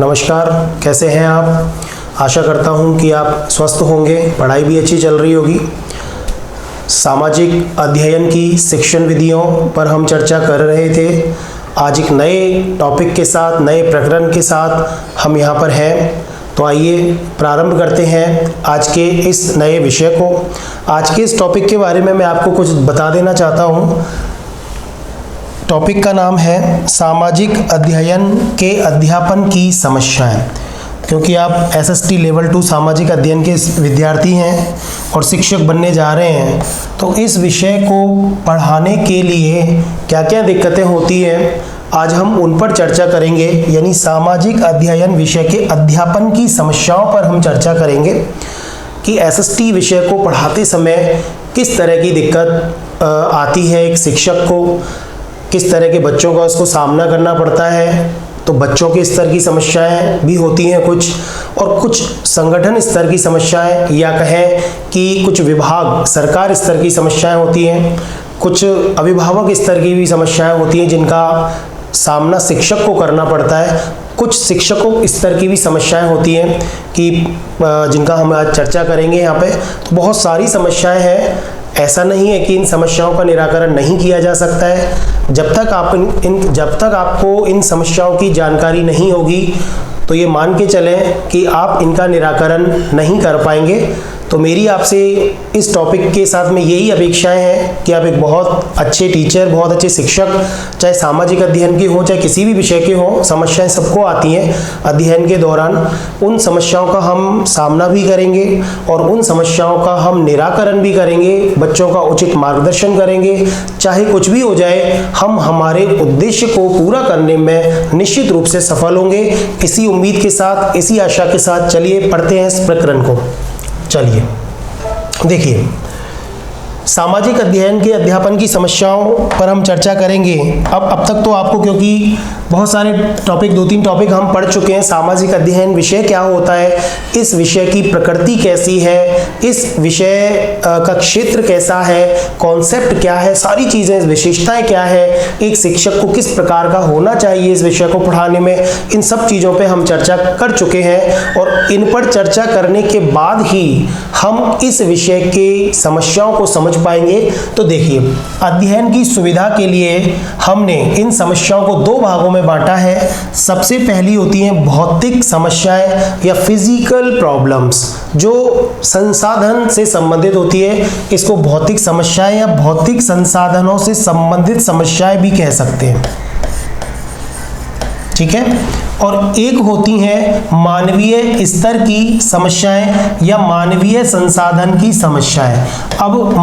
नमस्कार, कैसे हैं आप? आशा करता हूं कि आप स्वस्थ होंगे, पढ़ाई भी अच्छी चल रही होगी। सामाजिक अध्ययन की शिक्षण विधियों पर हम चर्चा कर रहे थे। आज एक नए टॉपिक के साथ, नए प्रकरण के साथ हम यहाँ पर हैं। तो आइए प्रारंभ करते हैं आज के इस नए विषय को। आज के इस टॉपिक के बारे में मैं आपको कुछ बता देना चाहता हूँ। टॉपिक का नाम है सामाजिक अध्ययन के अध्यापन की समस्याएं। क्योंकि आप एसएसटी लेवल 2 सामाजिक अध्ययन के विद्यार्थी हैं और शिक्षक बनने जा रहे हैं, तो इस विषय को पढ़ाने के लिए क्या क्या दिक्कतें होती हैं, आज हम उन पर चर्चा करेंगे। यानी सामाजिक अध्ययन विषय के अध्यापन की समस्याओं पर हम चर्चा करेंगे कि एसएसटी विषय को पढ़ाते समय किस तरह की दिक्कत आती है एक शिक्षक को, किस तरह के बच्चों का उसको सामना करना पड़ता है। तो बच्चों के स्तर की समस्याएं भी होती हैं कुछ, और कुछ संगठन स्तर की समस्याएं, या कहें कि कुछ विभाग सरकार स्तर की समस्याएं होती हैं, कुछ अभिभावक स्तर की भी समस्याएं होती हैं जिनका सामना शिक्षक को करना पड़ता है। कुछ शिक्षकों स्तर की भी समस्याएं होती हैं कि जिनका हम आज चर्चा करेंगे यहाँ पे। तो बहुत सारी समस्याएं हैं, ऐसा नहीं है कि इन समस्याओं का निराकरण नहीं किया जा सकता है। जब तक आपको इन समस्याओं की जानकारी नहीं होगी तो ये मान के चलें कि आप इनका निराकरण नहीं कर पाएंगे। तो मेरी आपसे इस टॉपिक के साथ में यही अपेक्षाएं हैं कि आप एक बहुत अच्छे टीचर, बहुत अच्छे शिक्षक, चाहे सामाजिक अध्ययन के हों चाहे किसी भी विषय के हों, समस्याएं सबको आती हैं अध्ययन के दौरान। उन समस्याओं का हम सामना भी करेंगे और उन समस्याओं का हम निराकरण भी करेंगे, बच्चों का उचित मार्गदर्शन करेंगे। चाहे कुछ भी हो जाए, हम हमारे उद्देश्य को पूरा करने में निश्चित रूप से सफल होंगे। इसी उम्मीद के साथ, इसी आशा के साथ चलिए पढ़ते हैं इस प्रकरण को। चलिए देखिए, सामाजिक अध्ययन के अध्यापन की समस्याओं पर हम चर्चा करेंगे। अब तक तो आपको, क्योंकि बहुत सारे टॉपिक, 2-3 टॉपिक हम पढ़ चुके हैं। सामाजिक अध्ययन विषय क्या होता है, इस विषय की प्रकृति कैसी है, इस विषय का क्षेत्र कैसा है, कॉन्सेप्ट क्या है, सारी चीज़ें, विशेषताएं क्या है, एक शिक्षक को किस प्रकार का होना चाहिए इस विषय को पढ़ाने में, इन सब चीज़ों पे हम चर्चा कर चुके हैं। और इन पर चर्चा करने के बाद ही हम इस विषय के समस्याओं को समझ पाएंगे। तो देखिए, अध्ययन की सुविधा के लिए हमने इन समस्याओं को 2 भागों में बांटा है। सबसे पहली होती हैं भौतिक समस्याएं या फिजिकल प्रॉब्लम्स, जो संसाधन से संबंधित होती है। इसको भौतिक समस्याएं या भौतिक संसाधनों से संबंधित समस्याएं भी कह सकते हैं, ठीक है। और एक होती हैं मानवीय स्तर की समस्याएं या मानवीय संसाधन की समस्याएं। अब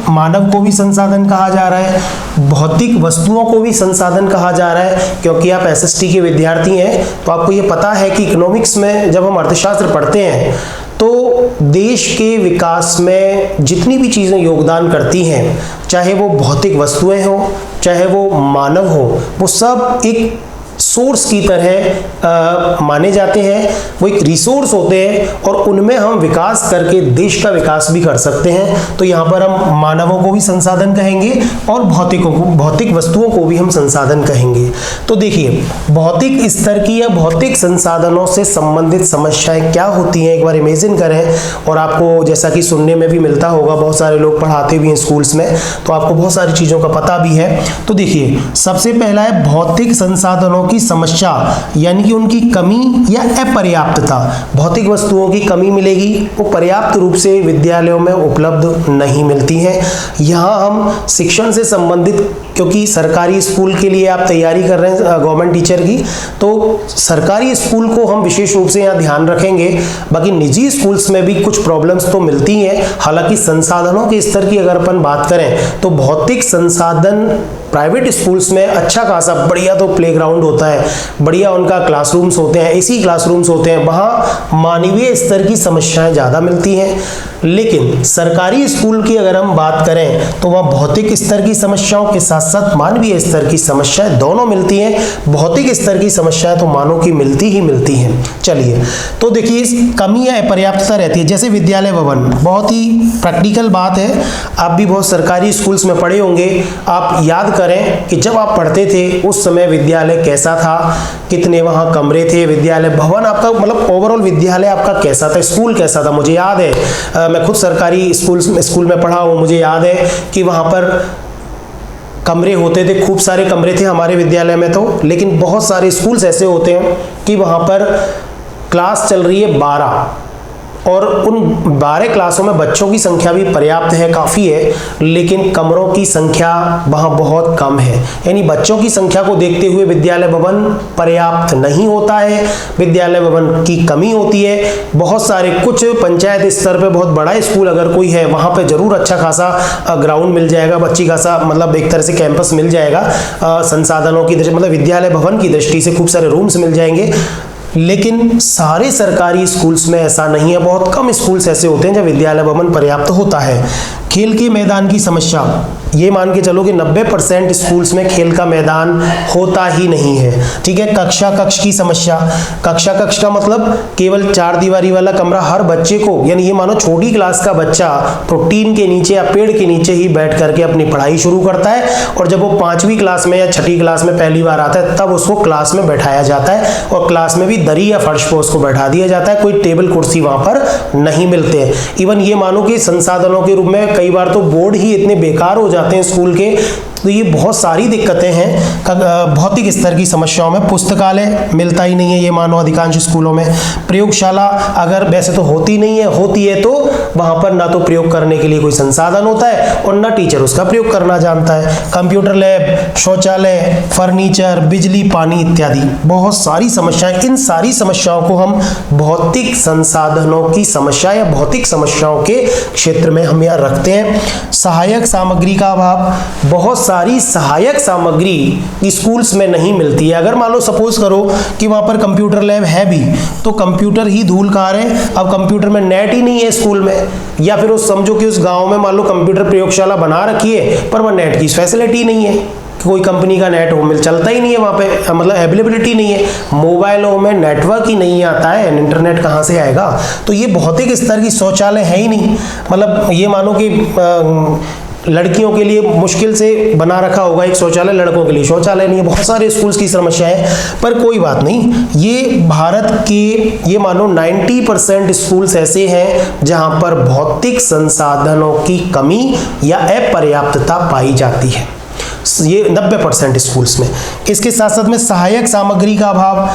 मानव को भी संसाधन कहा जा रहा है, भौतिक वस्तुओं को भी संसाधन कहा जा रहा है। क्योंकि आप एसएसटी के विद्यार्थी हैं तो आपको ये पता है कि इकोनॉमिक्स में जब हम अर्थशास्त्र पढ़ते हैं तो देश के विकास में जितनी भी चीज़ें योगदान करती हैं, चाहे वो भौतिक वस्तुएं हों, चाहे वो मानव हो, वो सब एक सोर्स की तरह माने जाते हैं। वो एक रिसोर्स होते हैं और उनमें हम विकास करके देश का विकास भी कर सकते हैं। तो यहाँ पर हम मानवों को भी संसाधन कहेंगे और भौतिक वस्तुओं को भी हम संसाधन कहेंगे। तो देखिए, भौतिक स्तर की या भौतिक संसाधनों से संबंधित समस्याएं क्या होती हैं, एक बार इमेजिन करें। और आपको जैसा कि सुनने में भी मिलता होगा, बहुत सारे लोग पढ़ाते भी हैं स्कूल्स में, तो आपको बहुत सारी चीज़ों का पता भी है। तो देखिए, सबसे पहला है भौतिक संसाधनों की समस्या, यानी कि उनकी कमी या अपर्याप्तता। भौतिक वस्तुओं की कमी मिलेगी, वो पर्याप्त रूप से विद्यालयों में उपलब्ध नहीं मिलती हैं। यहाँ हम शिक्षण से संबंधित, क्योंकि सरकारी स्कूल के लिए आप तैयारी कर रहे हैं गवर्नमेंट टीचर की, तो सरकारी स्कूल को हम विशेष रूप से यहाँ ध्यान रखेंगे। बाकी निजी स्कूल्स में भी कुछ प्रॉब्लम्स तो मिलती हैं। हालांकि संसाधनों के स्तर की अगर अपन बात करें तो भौतिक संसाधन प्राइवेट स्कूल्स में अच्छा खासा बढ़िया तो प्लेग्राउंड होता है, बढ़िया उनका क्लासरूम्स होते हैं, एसी क्लासरूम्स होते हैं, वहाँ मानवीय स्तर की समस्याएं ज़्यादा मिलती हैं। लेकिन सरकारी स्कूल की अगर हम बात करें तो वहाँ भौतिक स्तर की समस्याओं के साथ साथ मानवीय स्तर की समस्याएं दोनों मिलती हैं। भौतिक स्तर की समस्याएं तो मानव की मिलती ही मिलती हैं। चलिए, तो देखिए कमी या अपर्याप्तता रहती है। जैसे विद्यालय भवन, बहुत ही प्रैक्टिकल बात है, आप भी बहुत सरकारी स्कूल्स में पढ़े होंगे। आप याद करें कि जब आप पढ़ते थे उस समय विद्यालय कैसा था, कितने वहाँ कमरे थे, विद्यालय भवन आपका मतलब ओवरऑल विद्यालय आपका कैसा था, स्कूल कैसा था। मुझे याद है मैं खुद सरकारी स्कूल में पढ़ा हूँ, मुझे याद है कि वहाँ पर कमरे होते थे, खूब सारे कमरे थे हमारे विद्यालय में तो। लेकिन बहुत सारे स्कूल्स ऐसे होते हैं कि वहाँ पर क्लास चल रही है 12 और उन 12 क्लासों में बच्चों की संख्या भी पर्याप्त है, काफ़ी है, लेकिन कमरों की संख्या वहाँ बहुत कम है। यानी बच्चों की संख्या को देखते हुए विद्यालय भवन पर्याप्त नहीं होता है, विद्यालय भवन की कमी होती है। बहुत सारे कुछ पंचायत स्तर पे बहुत बड़ा स्कूल अगर कोई है, वहाँ पे जरूर अच्छा खासा ग्राउंड मिल जाएगा, अच्छी खासा मतलब एक तरह से कैंपस मिल जाएगा, संसाधनों की दृष्टि मतलब विद्यालय भवन की दृष्टि से खूब सारे रूम्स मिल जाएंगे। लेकिन सारे सरकारी स्कूल्स में ऐसा नहीं है, बहुत कम स्कूल्स ऐसे होते हैं जब विद्यालय भवन पर्याप्त होता है। खेल के मैदान की समस्या, ये मान के चलो कि 90% स्कूल्स में खेल का मैदान होता ही नहीं है। ठीक है, कक्षा कक्ष की समस्या, कक्षा कक्ष का मतलब केवल 4 दीवारी वाला कमरा हर बच्चे को, यानी ये मानो छोटी क्लास का बच्चा तो टीन के नीचे या पेड़ के नीचे ही बैठ करके अपनी पढ़ाई शुरू करता है, और जब वो 5वीं क्लास में या 6ठी क्लास में पहली बार आता है तब उसको क्लास में बैठाया जाता है, और क्लास में भी दरी या फर्श पर उसको बैठा दिया जाता है, कोई टेबल कुर्सी वहां पर नहीं मिलते हैं। इवन ये मानो कि संसाधनों के रूप में कई बार तो बोर्ड ही इतने बेकार हो जाते हैं स्कूल के। तो ये बहुत सारी दिक्कतें हैं। भौतिक स्तर की समस्याओं में पुस्तकालय मिलता ही नहीं है, ये मानो अधिकांश स्कूलों में। प्रयोगशाला अगर वैसे तो होती नहीं है, होती है तो वहाँ पर ना तो प्रयोग करने के लिए कोई संसाधन होता है और ना टीचर उसका प्रयोग करना जानता है। कंप्यूटर लैब, शौचालय, फर्नीचर, बिजली, पानी इत्यादि बहुत सारी समस्याएं। इन सारी समस्याओं को हम भौतिक संसाधनों की समस्या या भौतिक समस्याओं के क्षेत्र में हम यहाँ रखते हैं। सहायक सामग्री का अभाव, बहुत सारी सहायक सामग्री स्कूल्स में नहीं मिलती है। अगर मान लो सपोज करो कि वहां पर कंप्यूटर लैब है भी, तो कंप्यूटर ही धूलकार है। अब कंप्यूटर में नेट ही नहीं है स्कूल में, या फिर उस समझो कि उस गांव में मान लो कंप्यूटर प्रयोगशाला बना रखी है पर वह नेट की फैसिलिटी नहीं है, कोई कंपनी का नेट हो मिल चलता ही नहीं है वहाँ पे, मतलब अवेलेबिलिटी नहीं है, मोबाइलों में नेटवर्क ही नहीं आता है, इंटरनेट कहाँ से आएगा। तो ये भौतिक स्तर की शौचालय है ही नहीं। मतलब ये मानो कि लड़कियों के लिए मुश्किल से बना रखा होगा एक शौचालय, लड़कों के लिए शौचालय नहीं है। बहुत सारे स्कूल्स की समस्या है, पर कोई बात नहीं। ये भारत के ये मानो 90% स्कूल्स ऐसे हैं जहां पर भौतिक संसाधनों की कमी या अपर्याप्तता पाई जाती है, ये 90% स्कूल्स में। इसके साथ साथ में सहायक सामग्री का अभाव।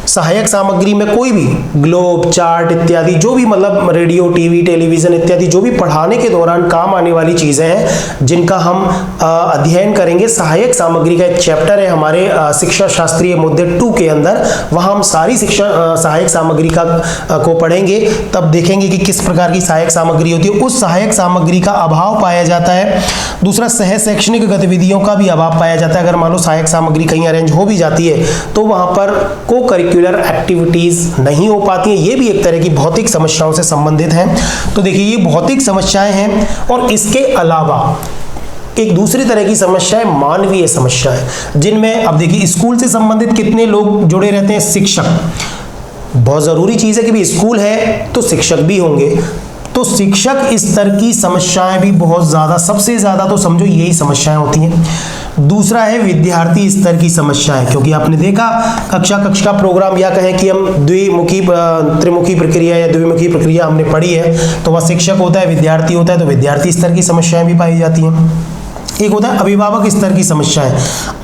सहायक सामग्री में कोई भी ग्लोब, चार्ट इत्यादि जो भी मतलब रेडियो, टीवी, टेलीविजन इत्यादि जो भी पढ़ाने के दौरान काम आने वाली चीज़ें हैं जिनका हम अध्ययन करेंगे। सहायक सामग्री का एक चैप्टर है हमारे शिक्षा शास्त्रीय मुद्दे 2 के अंदर, वहाँ हम सारी शिक्षा सहायक सामग्री को पढ़ेंगे, तब देखेंगे कि किस प्रकार की सहायक सामग्री होती है। उस सहायक सामग्री का अभाव पाया जाता है। दूसरा, सह शैक्षणिक गतिविधियों का भी अभाव पाया जाता है। अगर मान लो सहायक सामग्री कहीं अरेंज हो भी जाती है तो वहाँ पर को एक्टिविटीज नहीं हो पाती हैं। ये भी एक तरह की भौतिक समस्याओं से संबंधित हैं। तो देखिए ये भौतिक समस्याएं हैं, और इसके अलावा एक दूसरी तरह की समस्या है मानवीय समस्याएं, जिनमें अब देखिए स्कूल से संबंधित कितने लोग जुड़े रहते हैं। शिक्षक, बहुत जरूरी चीज है कि भी स्कूल है तो शिक्षक भी होंगे, तो शिक्षक स्तर की समस्याएं भी बहुत ज्यादा, सबसे ज्यादा तो समझो यही समस्याएं होती हैं। दूसरा है विद्यार्थी स्तर की समस्याएं, क्योंकि आपने देखा कक्षा का प्रोग्राम, या कहें कि हम त्रिमुखी प्रक्रिया या द्विमुखी प्रक्रिया हमने पढ़ी है, तो वह शिक्षक होता है, विद्यार्थी होता है, तो विद्यार्थी स्तर की समस्याएं भी पाई जाती हैं। एक होता है अभिभावक स्तर की समस्याएं।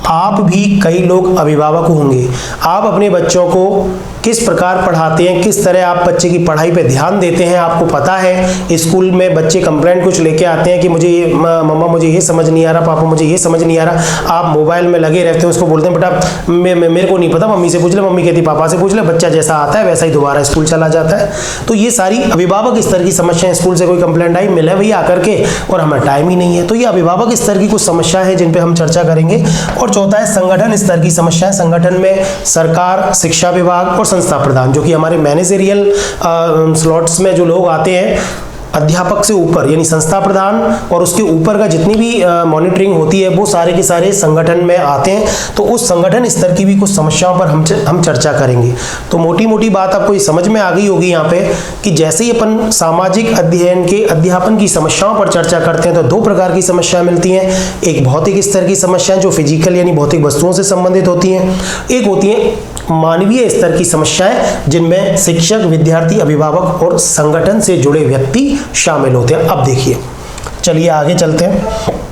आप भी कई लोग अभिभावक होंगे, आप अपने बच्चों को किस प्रकार पढ़ाते हैं, किस तरह आप बच्चे की पढ़ाई पे ध्यान देते हैं, आपको पता है। स्कूल में बच्चे कंप्लेंट कुछ लेके आते हैं कि मुझे ये मम्मा मुझे ये समझ नहीं आ रहा, पापा मुझे ये समझ नहीं आ रहा। आप मोबाइल में लगे रहते हैं, उसको बोलते हैं बेटा मेरे को नहीं पता, मम्मी से पूछ ले, मम्मी कहती पापा से पूछ ले। बच्चा जैसा आता है वैसा ही दोबारा स्कूल चला जाता है। तो ये सारी अभिभावक स्तर की समस्याएं, स्कूल से कोई कंप्लेंट आई, मिले भैया आकर के, और हमें टाइम ही नहीं है। तो ये अभिभावक स्तर की कुछ समस्या है जिन पे हम चर्चा करेंगे। और चौथा है संगठन स्तर की समस्याएं। संगठन में सरकार, शिक्षा विभाग और संस्था प्रधान, जो कि हमारे मैनेजरियल स्लॉट्स में जो लोग आते हैं, अध्यापक से ऊपर यानी संस्था प्रधान और उसके ऊपर का जितनी भी मॉनिटरिंग होती है वो सारे के सारे संगठन में आते हैं। तो उस संगठन स्तर की भी कुछ समस्याओं पर हम चर्चा करेंगे। तो मोटी मोटी बात आपको ये समझ में आ गई होगी यहाँ पे कि जैसे ही अपन सामाजिक अध्ययन के अध्यापन की समस्याओं पर चर्चा करते हैं तो दो प्रकार की समस्याएं मिलती हैं। एक भौतिक स्तर की समस्याएं जो फिजिकल यानी भौतिक वस्तुओं से संबंधित होती हैं, एक होती है मानवीय स्तर की समस्याएं जिनमें शिक्षक, विद्यार्थी, अभिभावक और संगठन से जुड़े व्यक्ति शामिल होते हैं। अब देखिए, चलिए आगे चलते हैं।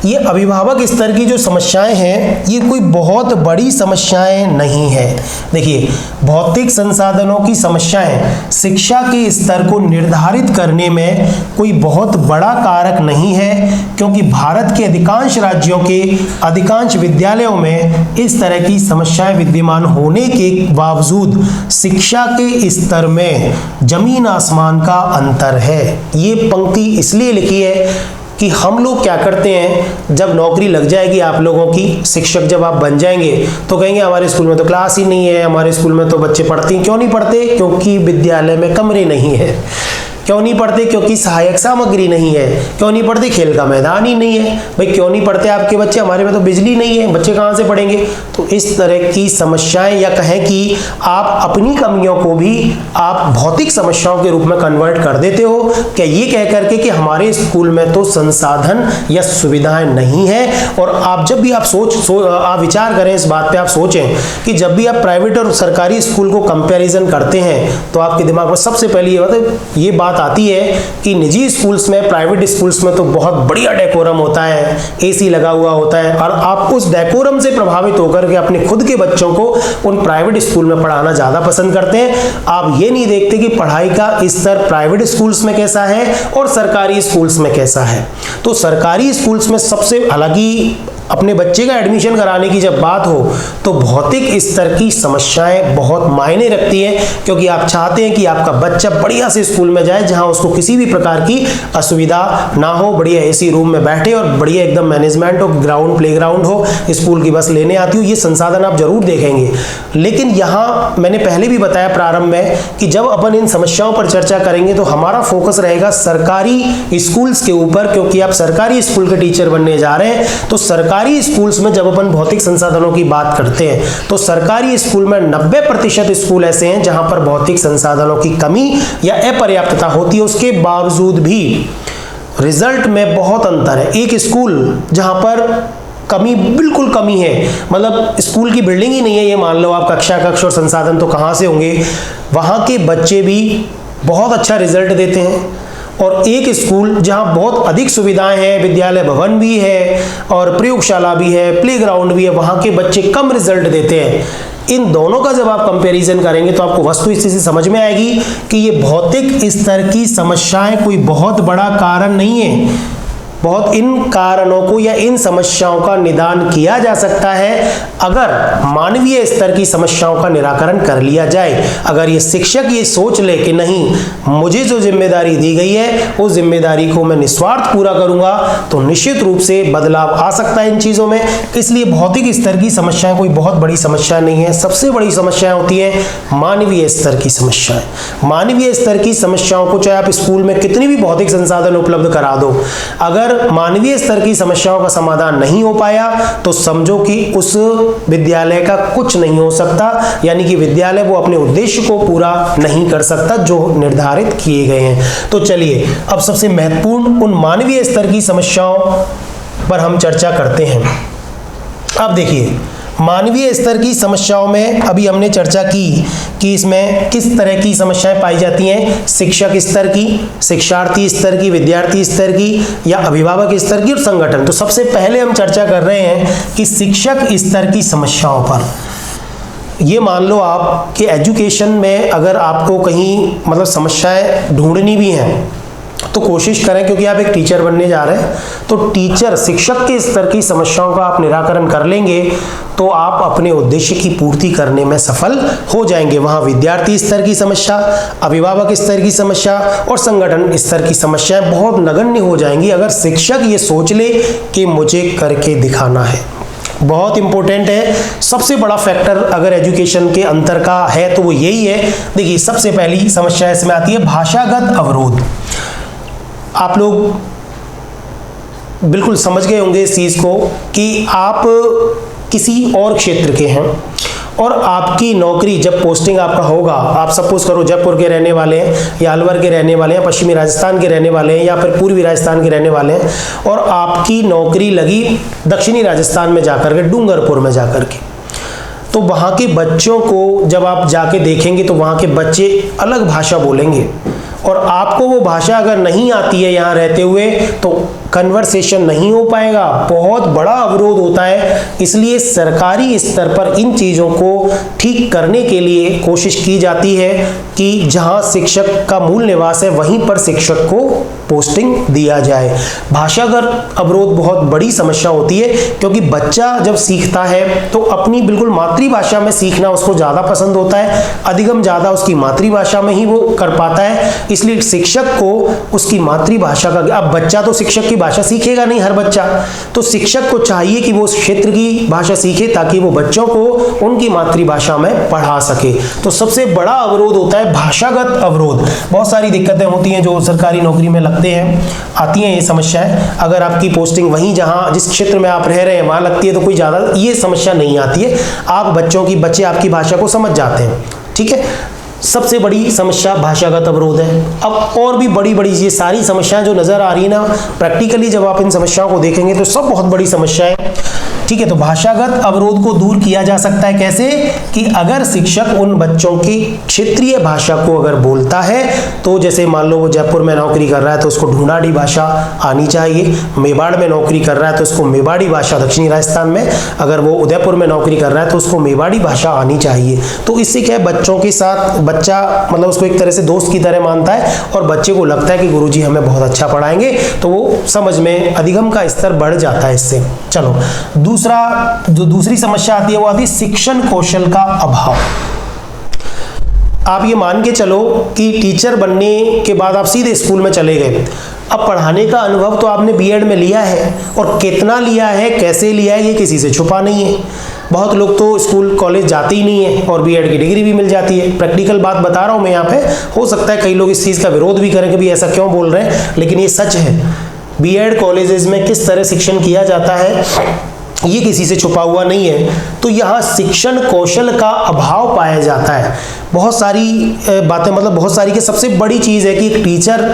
ये अभिभावक स्तर की जो समस्याएं हैं ये कोई बहुत बड़ी समस्याएं नहीं है। देखिए, भौतिक संसाधनों की समस्याएं शिक्षा के स्तर को निर्धारित करने में कोई बहुत बड़ा कारक नहीं है, क्योंकि भारत के अधिकांश राज्यों के अधिकांश विद्यालयों में इस तरह की समस्याएं विद्यमान होने के बावजूद शिक्षा के स्तर में जमीन आसमान का अंतर है। ये पंक्ति इसलिए लिखी है कि हम लोग क्या करते हैं, जब नौकरी लग जाएगी आप लोगों की, शिक्षक जब आप बन जाएंगे तो कहेंगे हमारे स्कूल में तो क्लास ही नहीं है, हमारे स्कूल में तो बच्चे पढ़ते हैं। क्यों नहीं पढ़ते? क्योंकि विद्यालय में कमरे नहीं है। क्यों नहीं पढ़ते? क्योंकि सहायक सामग्री नहीं है। क्यों नहीं पढ़ते? खेल का मैदान ही नहीं है। भाई क्यों नहीं पढ़ते आपके बच्चे? हमारे में तो बिजली नहीं है, बच्चे कहाँ से पढ़ेंगे? तो इस तरह की समस्याएं, या कहें कि आप अपनी कमियों को भी आप भौतिक समस्याओं के रूप में कन्वर्ट कर देते हो, क्या ये कह करके कि हमारे स्कूल में तो संसाधन या सुविधाएं नहीं है। और आप जब भी आप आप विचार करें इस बात पे, आप सोचें कि जब भी आप प्राइवेट और सरकारी स्कूल को कंपैरिजन करते हैं तो आपके दिमाग में सबसे पहले ये बात आती है कि निजी स्कूल्स में, प्राइवेट स्कूल्स में तो बहुत बढ़िया डेकोरम होता है, एसी लगा हुआ होता है, और आप उस डेकोरम से प्रभावित होकर के अपने खुद के बच्चों को उन प्राइवेट स्कूल में पढ़ाना ज्यादा पसंद करते हैं। आप ये नहीं देखते कि पढ़ाई का स्तर प्राइवेट स्कूल्स में कैसा है और सरकारी स्कूल्स में कैसा है। तो सरकारी स्कूल्स में सबसे, हालांकि अपने बच्चे का एडमिशन कराने की जब बात हो तो भौतिक स्तर की समस्याएं बहुत मायने रखती हैं, क्योंकि आप चाहते हैं कि आपका बच्चा बढ़िया से स्कूल में जाए जहां उसको किसी भी प्रकार की असुविधा ना हो, बढ़िया एसी रूम में बैठे और बढ़िया एकदम मैनेजमेंट हो, ग्राउंड, प्लेग्राउंड हो, स्कूल की बस लेने आती हो, ये संसाधन आप जरूर देखेंगे। लेकिन यहाँ मैंने पहले भी बताया प्रारंभ में कि जब अपन इन समस्याओं पर चर्चा करेंगे तो हमारा फोकस रहेगा सरकारी स्कूल्स के ऊपर, क्योंकि आप सरकारी स्कूल के टीचर बनने जा रहे हैं। तो सरकारी स्कूल्स में जब अपन भौतिक संसाधनों की बात करते हैं तो सरकारी स्कूल में 90% स्कूल ऐसे हैं जहां पर भौतिक संसाधनों की कमी या अपर्याप्तता होती है। उसके बावजूद भी रिजल्ट में बहुत अंतर है। एक स्कूल जहां पर कमी, बिल्कुल कमी है, मतलब स्कूल की बिल्डिंग ही नहीं है, ये मान लो आप, कक्षा कक्ष और संसाधन तो कहां से होंगे, वहां के बच्चे भी बहुत अच्छा रिजल्ट देते हैं। और एक स्कूल जहां बहुत अधिक सुविधाएं हैं, विद्यालय भवन भी है और प्रयोगशाला भी है, प्लेग्राउंड भी है, वहां के बच्चे कम रिजल्ट देते हैं। इन दोनों का जब आप कंपैरिजन करेंगे तो आपको वस्तुस्थिति समझ में आएगी कि ये भौतिक स्तर की समस्याएं कोई बहुत बड़ा कारण नहीं है। बहुत इन कारणों को या इन समस्याओं का निदान किया जा सकता है अगर मानवीय स्तर की समस्याओं का निराकरण कर लिया जाए। अगर ये शिक्षक ये सोच ले कि नहीं, मुझे जो जिम्मेदारी दी गई है उस जिम्मेदारी को मैं निस्वार्थ पूरा करूंगा, तो निश्चित रूप से बदलाव आ सकता है इन चीजों में। इसलिए भौतिक स्तर की समस्याएं कोई बहुत बड़ी समस्या नहीं है। सबसे बड़ी समस्याएं होती है मानवीय स्तर की समस्याएं। मानवीय स्तर की समस्याओं को चाहे आप स्कूल में कितनी भी भौतिक संसाधन उपलब्ध करा दो, अगर मानवीय स्तर की समस्याओं का समाधान नहीं हो पाया तो समझो कि उस विद्यालय का कुछ नहीं हो सकता, यानी कि विद्यालय वो अपने उद्देश्य को पूरा नहीं कर सकता जो निर्धारित किए गए हैं। तो चलिए अब सबसे महत्वपूर्ण उन मानवीय स्तर की समस्याओं पर हम चर्चा करते हैं। अब देखिए, मानवीय स्तर की समस्याओं में अभी हमने चर्चा की कि इसमें किस तरह की समस्याएं पाई जाती हैं, शिक्षक स्तर की, शिक्षार्थी स्तर की, विद्यार्थी स्तर की या अभिभावक स्तर की और संगठन। तो सबसे पहले हम चर्चा कर रहे हैं कि शिक्षक स्तर की समस्याओं पर। ये मान लो आप कि एजुकेशन में अगर आपको कहीं मतलब समस्याएं ढूंढनी भी हैं तो कोशिश करें, क्योंकि आप एक टीचर बनने जा रहे हैं, तो टीचर शिक्षक के स्तर की समस्याओं का आप निराकरण कर लेंगे तो आप अपने उद्देश्य की पूर्ति करने में सफल हो जाएंगे। वहां विद्यार्थी स्तर की समस्या, अभिभावक स्तर की समस्या और संगठन स्तर की समस्याएं बहुत नगण्य हो जाएंगी अगर शिक्षक ये सोच ले कि मुझे करके दिखाना है। बहुत इंपॉर्टेंट है। सबसे बड़ा फैक्टर अगर एजुकेशन के अंतर का है तो वो यही है। देखिए, सबसे पहली समस्या इसमें आती है भाषागत अवरोध। आप लोग बिल्कुल समझ गए होंगे इस चीज को कि आप किसी और क्षेत्र के हैं और आपकी नौकरी जब पोस्टिंग आपका होगा, आप सपोज करो जयपुर के रहने वाले हैं या अलवर के रहने वाले हैं, पश्चिमी राजस्थान के रहने वाले हैं या फिर पूर्वी राजस्थान के रहने वाले हैं, और आपकी नौकरी लगी दक्षिणी राजस्थान में जाकर के, डूंगरपुर में जाकर के, तो वहाँ के बच्चों को जब आप जाके देखेंगे तो वहाँ के बच्चे अलग भाषा बोलेंगे और आपको वो भाषा अगर नहीं आती है यहाँ रहते हुए तो कन्वर्सेशन नहीं हो पाएगा, बहुत बड़ा अवरोध होता है। इसलिए सरकारी स्तर पर इन चीज़ों को ठीक करने के लिए कोशिश की जाती है कि जहाँ शिक्षक का मूल निवास है वहीं पर शिक्षक को पोस्टिंग दिया जाए। भाषागत अवरोध बहुत बड़ी समस्या होती है क्योंकि बच्चा जब सीखता है तो अपनी बिल्कुल मातृभाषा में सीखना उसको ज़्यादा पसंद होता है, अधिगम ज़्यादा उसकी मातृभाषा में ही वो कर पाता है। इसलिए शिक्षक को उसकी मातृभाषा का, अब बच्चा तो शिक्षक की भाषा सीखेगा नहीं हर बच्चा, तो शिक्षक को चाहिए कि वो उस क्षेत्र की भाषा सीखे ताकि वो बच्चों को उनकी मातृभाषा में पढ़ा सके। तो सबसे बड़ा अवरोध होता है भाषागत अवरोध। बहुत सारी दिक्कतें होती हैं जो सरकारी नौकरी में लगते हैं, आती हैं ये समस्याएं। अगर आपकी पोस्टिंग वहीं जहां जिस क्षेत्र में आप रह रहे हैं वहां लगती है तो कोई ज्यादा ये समस्या नहीं आती है, आप बच्चे आपकी भाषा को समझ जाते हैं। ठीक है, सबसे बड़ी समस्या भाषागत अवरोध है। अब और भी बड़ी बड़ी ये सारी समस्याएं जो नजर आ रही है ना, प्रैक्टिकली जब आप इन समस्याओं को देखेंगे तो सब बहुत बड़ी समस्या है। ठीक है, तो भाषागत अवरोध को दूर किया जा सकता है कैसे कि अगर शिक्षक उन बच्चों की क्षेत्रीय भाषा को अगर बोलता है, तो जैसे मान लो वो जयपुर में नौकरी कर रहा है तो उसको ढूंढाड़ी भाषा आनी चाहिए, मेवाड़ में नौकरी कर रहा है तो उसको मेवाड़ी भाषा, दक्षिणी राजस्थान में अगर वो उदयपुर में नौकरी कर रहा है तो उसको मेवाड़ी भाषा आनी चाहिए। तो इससे क्या है, बच्चों के साथ बच्चा मतलब उसको एक तरह से दोस्त की तरह मानता है और बच्चे को लगता है कि गुरुजी हमें बहुत अच्छा पढ़ाएंगे, तो वो समझ में अधिगम का स्तर बढ़ जाता है इससे। चलो, दूसरी समस्या आती है वो आती है शिक्षण कौशल का अभाव। आप ये मान के चलो कि टीचर बनने के बाद आप सीधे स्कूल में चले गए, अब पढ़ाने का अनुभव तो आपने बीएड में लिया है और कितना लिया है, कैसे लिया है, ये किसी से छुपा नहीं है। बहुत लोग तो स्कूल कॉलेज जाते ही नहीं है और बीएड की डिग्री भी मिल जाती है। प्रैक्टिकल बात बता रहा हूँ मैं यहाँ पे, हो सकता है कई लोग इस चीज़ का विरोध भी करें कि भी ऐसा क्यों बोल रहे हैं, लेकिन ये सच है। बीएड कॉलेजेस में किस तरह शिक्षण किया जाता है ये किसी से छुपा हुआ नहीं है। तो यहाँ शिक्षण कौशल का अभाव पाया जाता है। बहुत सारी बातें, मतलब बहुत सारी, की सबसे बड़ी चीज़ है कि एक टीचर,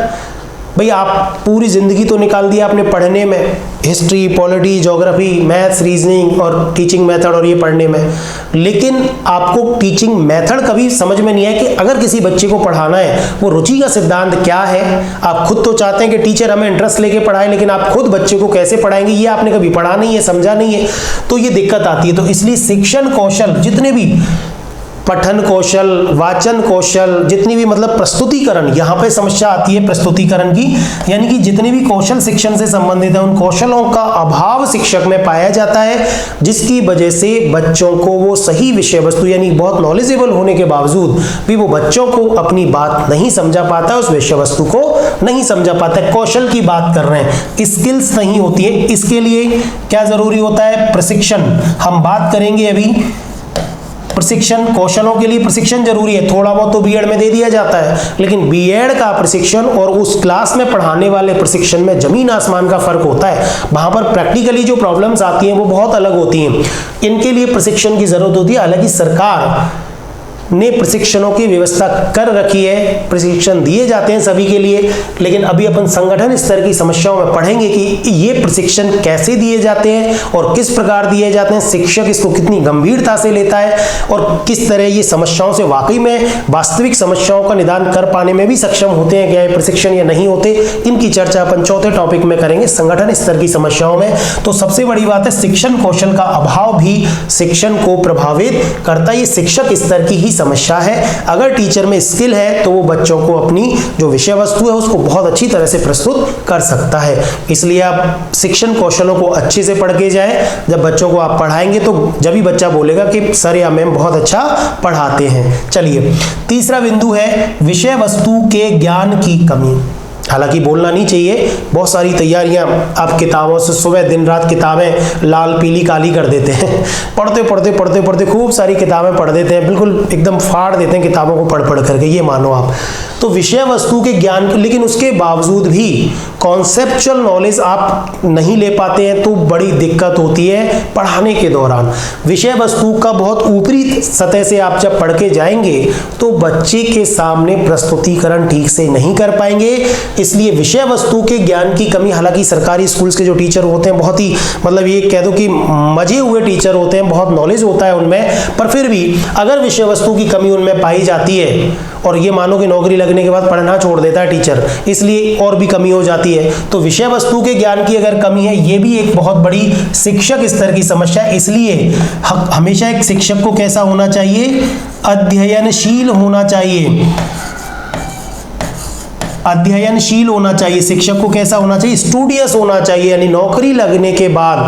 भाई आप पूरी ज़िंदगी तो निकाल दिया आपने पढ़ने में, history, polity, geography, maths, reasoning और टीचिंग मेथड और ये पढ़ने में, लेकिन आपको टीचिंग मेथड कभी समझ में नहीं है कि अगर किसी बच्चे को पढ़ाना है वो रुचि का सिद्धांत क्या है। आप खुद तो चाहते हैं कि टीचर हमें इंटरेस्ट लेके पढ़ाए, लेकिन आप खुद बच्चे को कैसे पढ़ाएंगे ये आपने कभी पढ़ा नहीं है, समझा नहीं है, तो ये दिक्कत आती है। तो इसलिए शिक्षण कौशल, जितने भी पठन कौशल, वाचन कौशल, जितनी भी मतलब प्रस्तुतिकरण, यहाँ पे समस्या आती है प्रस्तुतिकरण की, यानी कि जितने भी कौशल शिक्षण से संबंधित है उन कौशलों का अभाव शिक्षक में पाया जाता है, जिसकी वजह से बच्चों को वो सही विषय वस्तु यानी बहुत नॉलेजेबल होने के बावजूद भी वो बच्चों को अपनी बात नहीं समझा पाता, उस विषय वस्तु को नहीं समझा पाता। कौशल की बात कर रहे हैं, स्किल्स नहीं होती है। इसके लिए क्या जरूरी होता है, प्रशिक्षण। हम बात करेंगे अभी प्रशिक्षण, कौशलों के लिए प्रशिक्षण जरूरी है। थोड़ा बहुत तो बीएड में दे दिया जाता है, लेकिन बीएड का प्रशिक्षण और उस क्लास में पढ़ाने वाले प्रशिक्षण में जमीन आसमान का फर्क होता है। वहां पर प्रैक्टिकली जो प्रॉब्लम्स आती हैं वो बहुत अलग होती हैं। इनके लिए प्रशिक्षण की जरूरत होती है। हालांकि सरकार ने प्रशिक्षणों की व्यवस्था कर रखी है, प्रशिक्षण दिए जाते हैं सभी के लिए, लेकिन अभी अपन संगठन स्तर की समस्याओं में पढ़ेंगे कि ये प्रशिक्षण कैसे दिए जाते हैं और किस प्रकार दिए जाते हैं, शिक्षक इसको कितनी गंभीरता से लेता है और किस तरह ये समस्याओं से वाकई में वास्तविक समस्याओं का निदान कर पाने में भी सक्षम होते हैं क्या ये प्रशिक्षण या नहीं होते। इनकी चर्चा अपन चौथे टॉपिक में करेंगे, संगठन स्तर की समस्याओं में। तो सबसे बड़ी बात है शिक्षण कौशल का अभाव भी शिक्षण को प्रभावित करता है। ये शिक्षक स्तर की ही समस्या है। अगर टीचर में स्किल है तो वो बच्चों को अपनी जो विषय वस्तु है उसको बहुत अच्छी तरह से प्रस्तुत कर सकता है। इसलिए आप शिक्षण कौशलों को अच्छे से पढ़ के जाएं। जब बच्चों को आप पढ़ाएंगे तो जब भी बच्चा बोलेगा कि सर या मैम बहुत अच्छा पढ़ाते हैं। चलिए, तीसरा बिंदु है विषय वस्तु के ज्ञान की कमी। हालांकि बोलना नहीं चाहिए, बहुत सारी तैयारियां आप किताबों से सुबह दिन रात किताबें लाल पीली काली कर देते हैं, पढ़ते खूब सारी किताबें पढ़ देते हैं, बिल्कुल एकदम फाड़ देते हैं किताबों को पढ़ करके, ये मानो आप। तो विषय वस्तु के ज्ञान, लेकिन उसके बावजूद भी कॉन्सेप्चुअल नॉलेज आप नहीं ले पाते हैं तो बड़ी दिक्कत होती है पढ़ाने के दौरान। विषय वस्तु का बहुत ऊपरी सतह से आप जब पढ़ के जाएंगे तो बच्चे के सामने प्रस्तुतिकरण ठीक से नहीं कर पाएंगे। इसलिए विषय वस्तु के ज्ञान की कमी, हालांकि सरकारी स्कूल्स के जो टीचर होते हैं बहुत ही मतलब ये कह दो कि मजे हुए टीचर होते हैं, बहुत नॉलेज होता है उनमें, पर फिर भी अगर विषय वस्तु की कमी उनमें पाई जाती है और ये मानो कि नौकरी लगने के बाद पढ़ना छोड़ देता है टीचर, इसलिए और भी कमी हो जाती है। तो विषय वस्तु के ज्ञान की अगर कमी है, ये भी एक बहुत बड़ी शिक्षक स्तर की समस्या है। इसलिए हमेशा एक शिक्षक को कैसा होना चाहिए, अध्ययनशील होना चाहिए, अध्ययनशील होना चाहिए। शिक्षक को कैसा होना चाहिए, स्टूडियस होना चाहिए, यानी नौकरी लगने के बाद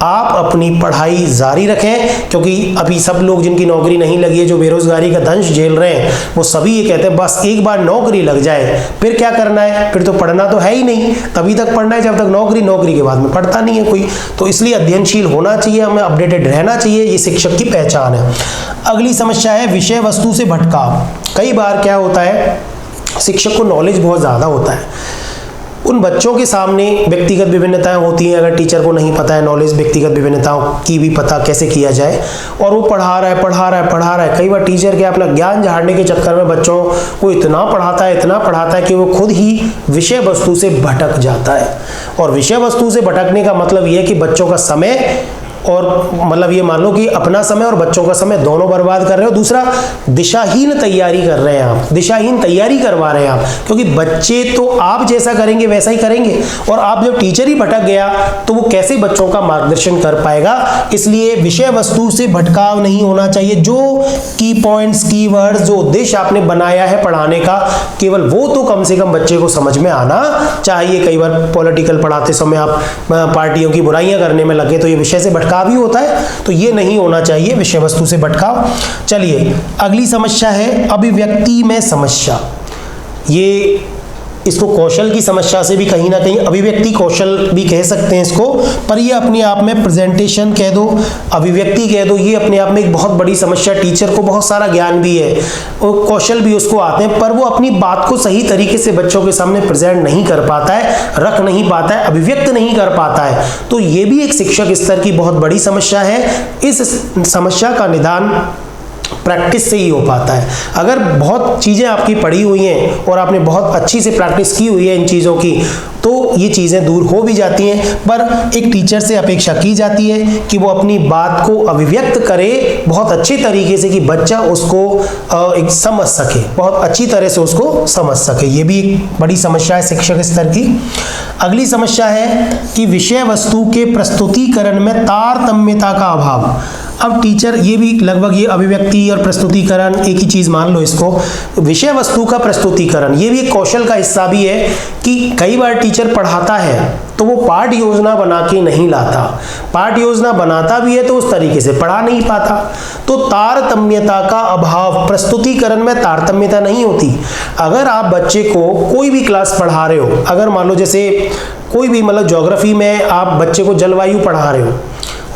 आप अपनी पढ़ाई जारी रखें, क्योंकि अभी सब लोग जिनकी नौकरी नहीं लगी है, जो बेरोजगारी का दंश झेल रहे हैं, वो सभी ये कहते हैं बस एक बार नौकरी लग जाए फिर क्या करना है, फिर तो पढ़ना तो है ही नहीं, तभी तक पढ़ना है जब तक नौकरी के बाद में पढ़ता नहीं है कोई। तो इसलिए अध्ययनशील होना चाहिए, हमें अपडेटेड रहना चाहिए, ये शिक्षक की पहचान है। अगली समस्या है विषय वस्तु से भटकाव। कई बार क्या होता है, शिक्षक को नॉलेज बहुत ज़्यादा होता है, उन बच्चों के सामने व्यक्तिगत विभिन्नताएं होती हैं, अगर टीचर को नहीं पता है नॉलेज व्यक्तिगत विभिन्नताओं की भी पता कैसे किया जाए, और वो पढ़ा रहा है। कई बार टीचर के अपना ज्ञान झाड़ने के चक्कर में बच्चों को इतना पढ़ाता है कि वो खुद ही विषय वस्तु से भटक जाता है। और विषय वस्तु से भटकने का मतलब ये है कि बच्चों का समय और मतलब ये मान लो कि अपना समय और बच्चों का समय दोनों बर्बाद कर रहे हो। दूसरा, दिशाहीन तैयारी कर रहे हैं आप, दिशाहीन तैयारी करवा रहे हैं आप, क्योंकि बच्चे तो आप जैसा करेंगे वैसा ही करेंगे, और आप जब टीचर ही भटक गया तो वो कैसे बच्चों का मार्गदर्शन कर पाएगा। इसलिए विषय वस्तु से भटकाव नहीं होना चाहिए। जो की पॉइंट्स, कीवर्ड्स, जो उद्देश्य आपने बनाया है पढ़ाने का, केवल वो तो कम से कम बच्चे को समझ में आना चाहिए। कई बार पॉलिटिकल पढ़ाते समय आप पार्टियों की बुराइयां करने में लगे तो ये विषय से भटकाव भी होता है, तो ये नहीं होना चाहिए विषय वस्तु से भटकाव। चलिए अगली समस्या है अभिव्यक्ति में समस्या। ये इसको कौशल की समस्या से भी कहीं ना कहीं अभिव्यक्ति कौशल भी कह सकते हैं इसको, पर ये अपने आप में प्रेजेंटेशन कह दो, अभिव्यक्ति कह दो, ये अपने आप में एक बहुत बड़ी समस्या। टीचर को बहुत सारा ज्ञान भी है और कौशल भी उसको आते हैं, पर वो अपनी बात को सही तरीके से बच्चों के सामने प्रेजेंट नहीं कर पाता है, रख नहीं पाता है, अभिव्यक्त नहीं कर पाता है। तो ये भी एक शिक्षक स्तर की बहुत बड़ी समस्या है। इस समस्या का निदान प्रैक्टिस से ही हो पाता है। अगर बहुत चीज़ें आपकी पढ़ी हुई हैं और आपने बहुत अच्छी से प्रैक्टिस की हुई है इन चीज़ों की, तो ये चीज़ें दूर हो भी जाती हैं। पर एक टीचर से अपेक्षा की जाती है कि वो अपनी बात को अभिव्यक्त करे बहुत अच्छे तरीके से, कि बच्चा उसको एक समझ सके, बहुत अच्छी तरह से उसको समझ सके। ये भी एक बड़ी समस्या है शिक्षक स्तर की। अगली समस्या है कि विषय वस्तु के प्रस्तुतिकरण में तारतम्यता का अभाव। अब टीचर, ये भी लगभग ये अभिव्यक्ति और प्रस्तुतिकरण एक ही चीज़ मान लो इसको, विषय वस्तु का प्रस्तुतिकरण ये भी एक कौशल का हिस्सा भी है कि कई बार टीचर पढ़ाता है तो वो पाठ योजना बना के नहीं लाता, पाठ योजना बनाता भी है तो उस तरीके से पढ़ा नहीं पाता। तो तारतम्यता का अभाव, प्रस्तुतिकरण में तारतम्यता नहीं होती। अगर आप बच्चे को कोई भी क्लास पढ़ा रहे हो, अगर मान लो जैसे कोई भी मतलब ज्योग्राफी में आप बच्चे को जलवायु पढ़ा रहे हो,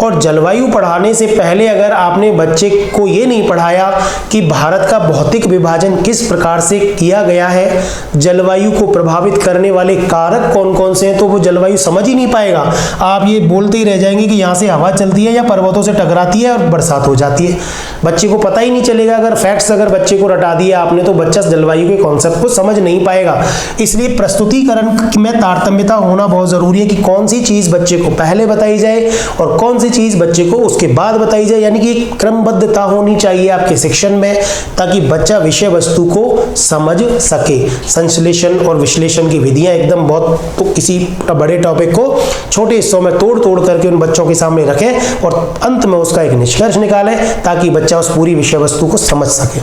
और जलवायु पढ़ाने से पहले अगर आपने बच्चे को ये नहीं पढ़ाया कि भारत का भौतिक विभाजन किस प्रकार से किया गया है, जलवायु को प्रभावित करने वाले कारक कौन कौन से हैं, तो वो जलवायु समझ ही नहीं पाएगा। आप ये बोलते ही रह जाएंगे कि यहाँ से हवा चलती है या पर्वतों से टकराती है और बरसात हो जाती है, बच्चे को पता ही नहीं चलेगा। अगर फैक्ट्स अगर बच्चे को रटा दिया आपने तो बच्चा जलवायु के कॉन्सेप्ट को समझ नहीं पाएगा। इसलिए प्रस्तुतिकरण में तारतम्यता होना बहुत जरूरी है कि कौन सी चीज़ बच्चे को पहले बताई जाए और कौन सी चीज बच्चे को उसके बाद बताई जाए, यानी कि एक क्रमबद्धता होनी चाहिए आपके शिक्षण में, ताकि बच्चा विषय वस्तु को समझ सके। संश्लेषण और विश्लेषण की विधियां एकदम बहुत, तो किसी बड़े टॉपिक को छोटे हिस्सों में तोड़ तोड़ करके उन बच्चों के सामने रखें और अंत में उसका एक निष्कर्ष निकालें, ताकि बच्चा उस पूरी विषय वस्तु को समझ सके।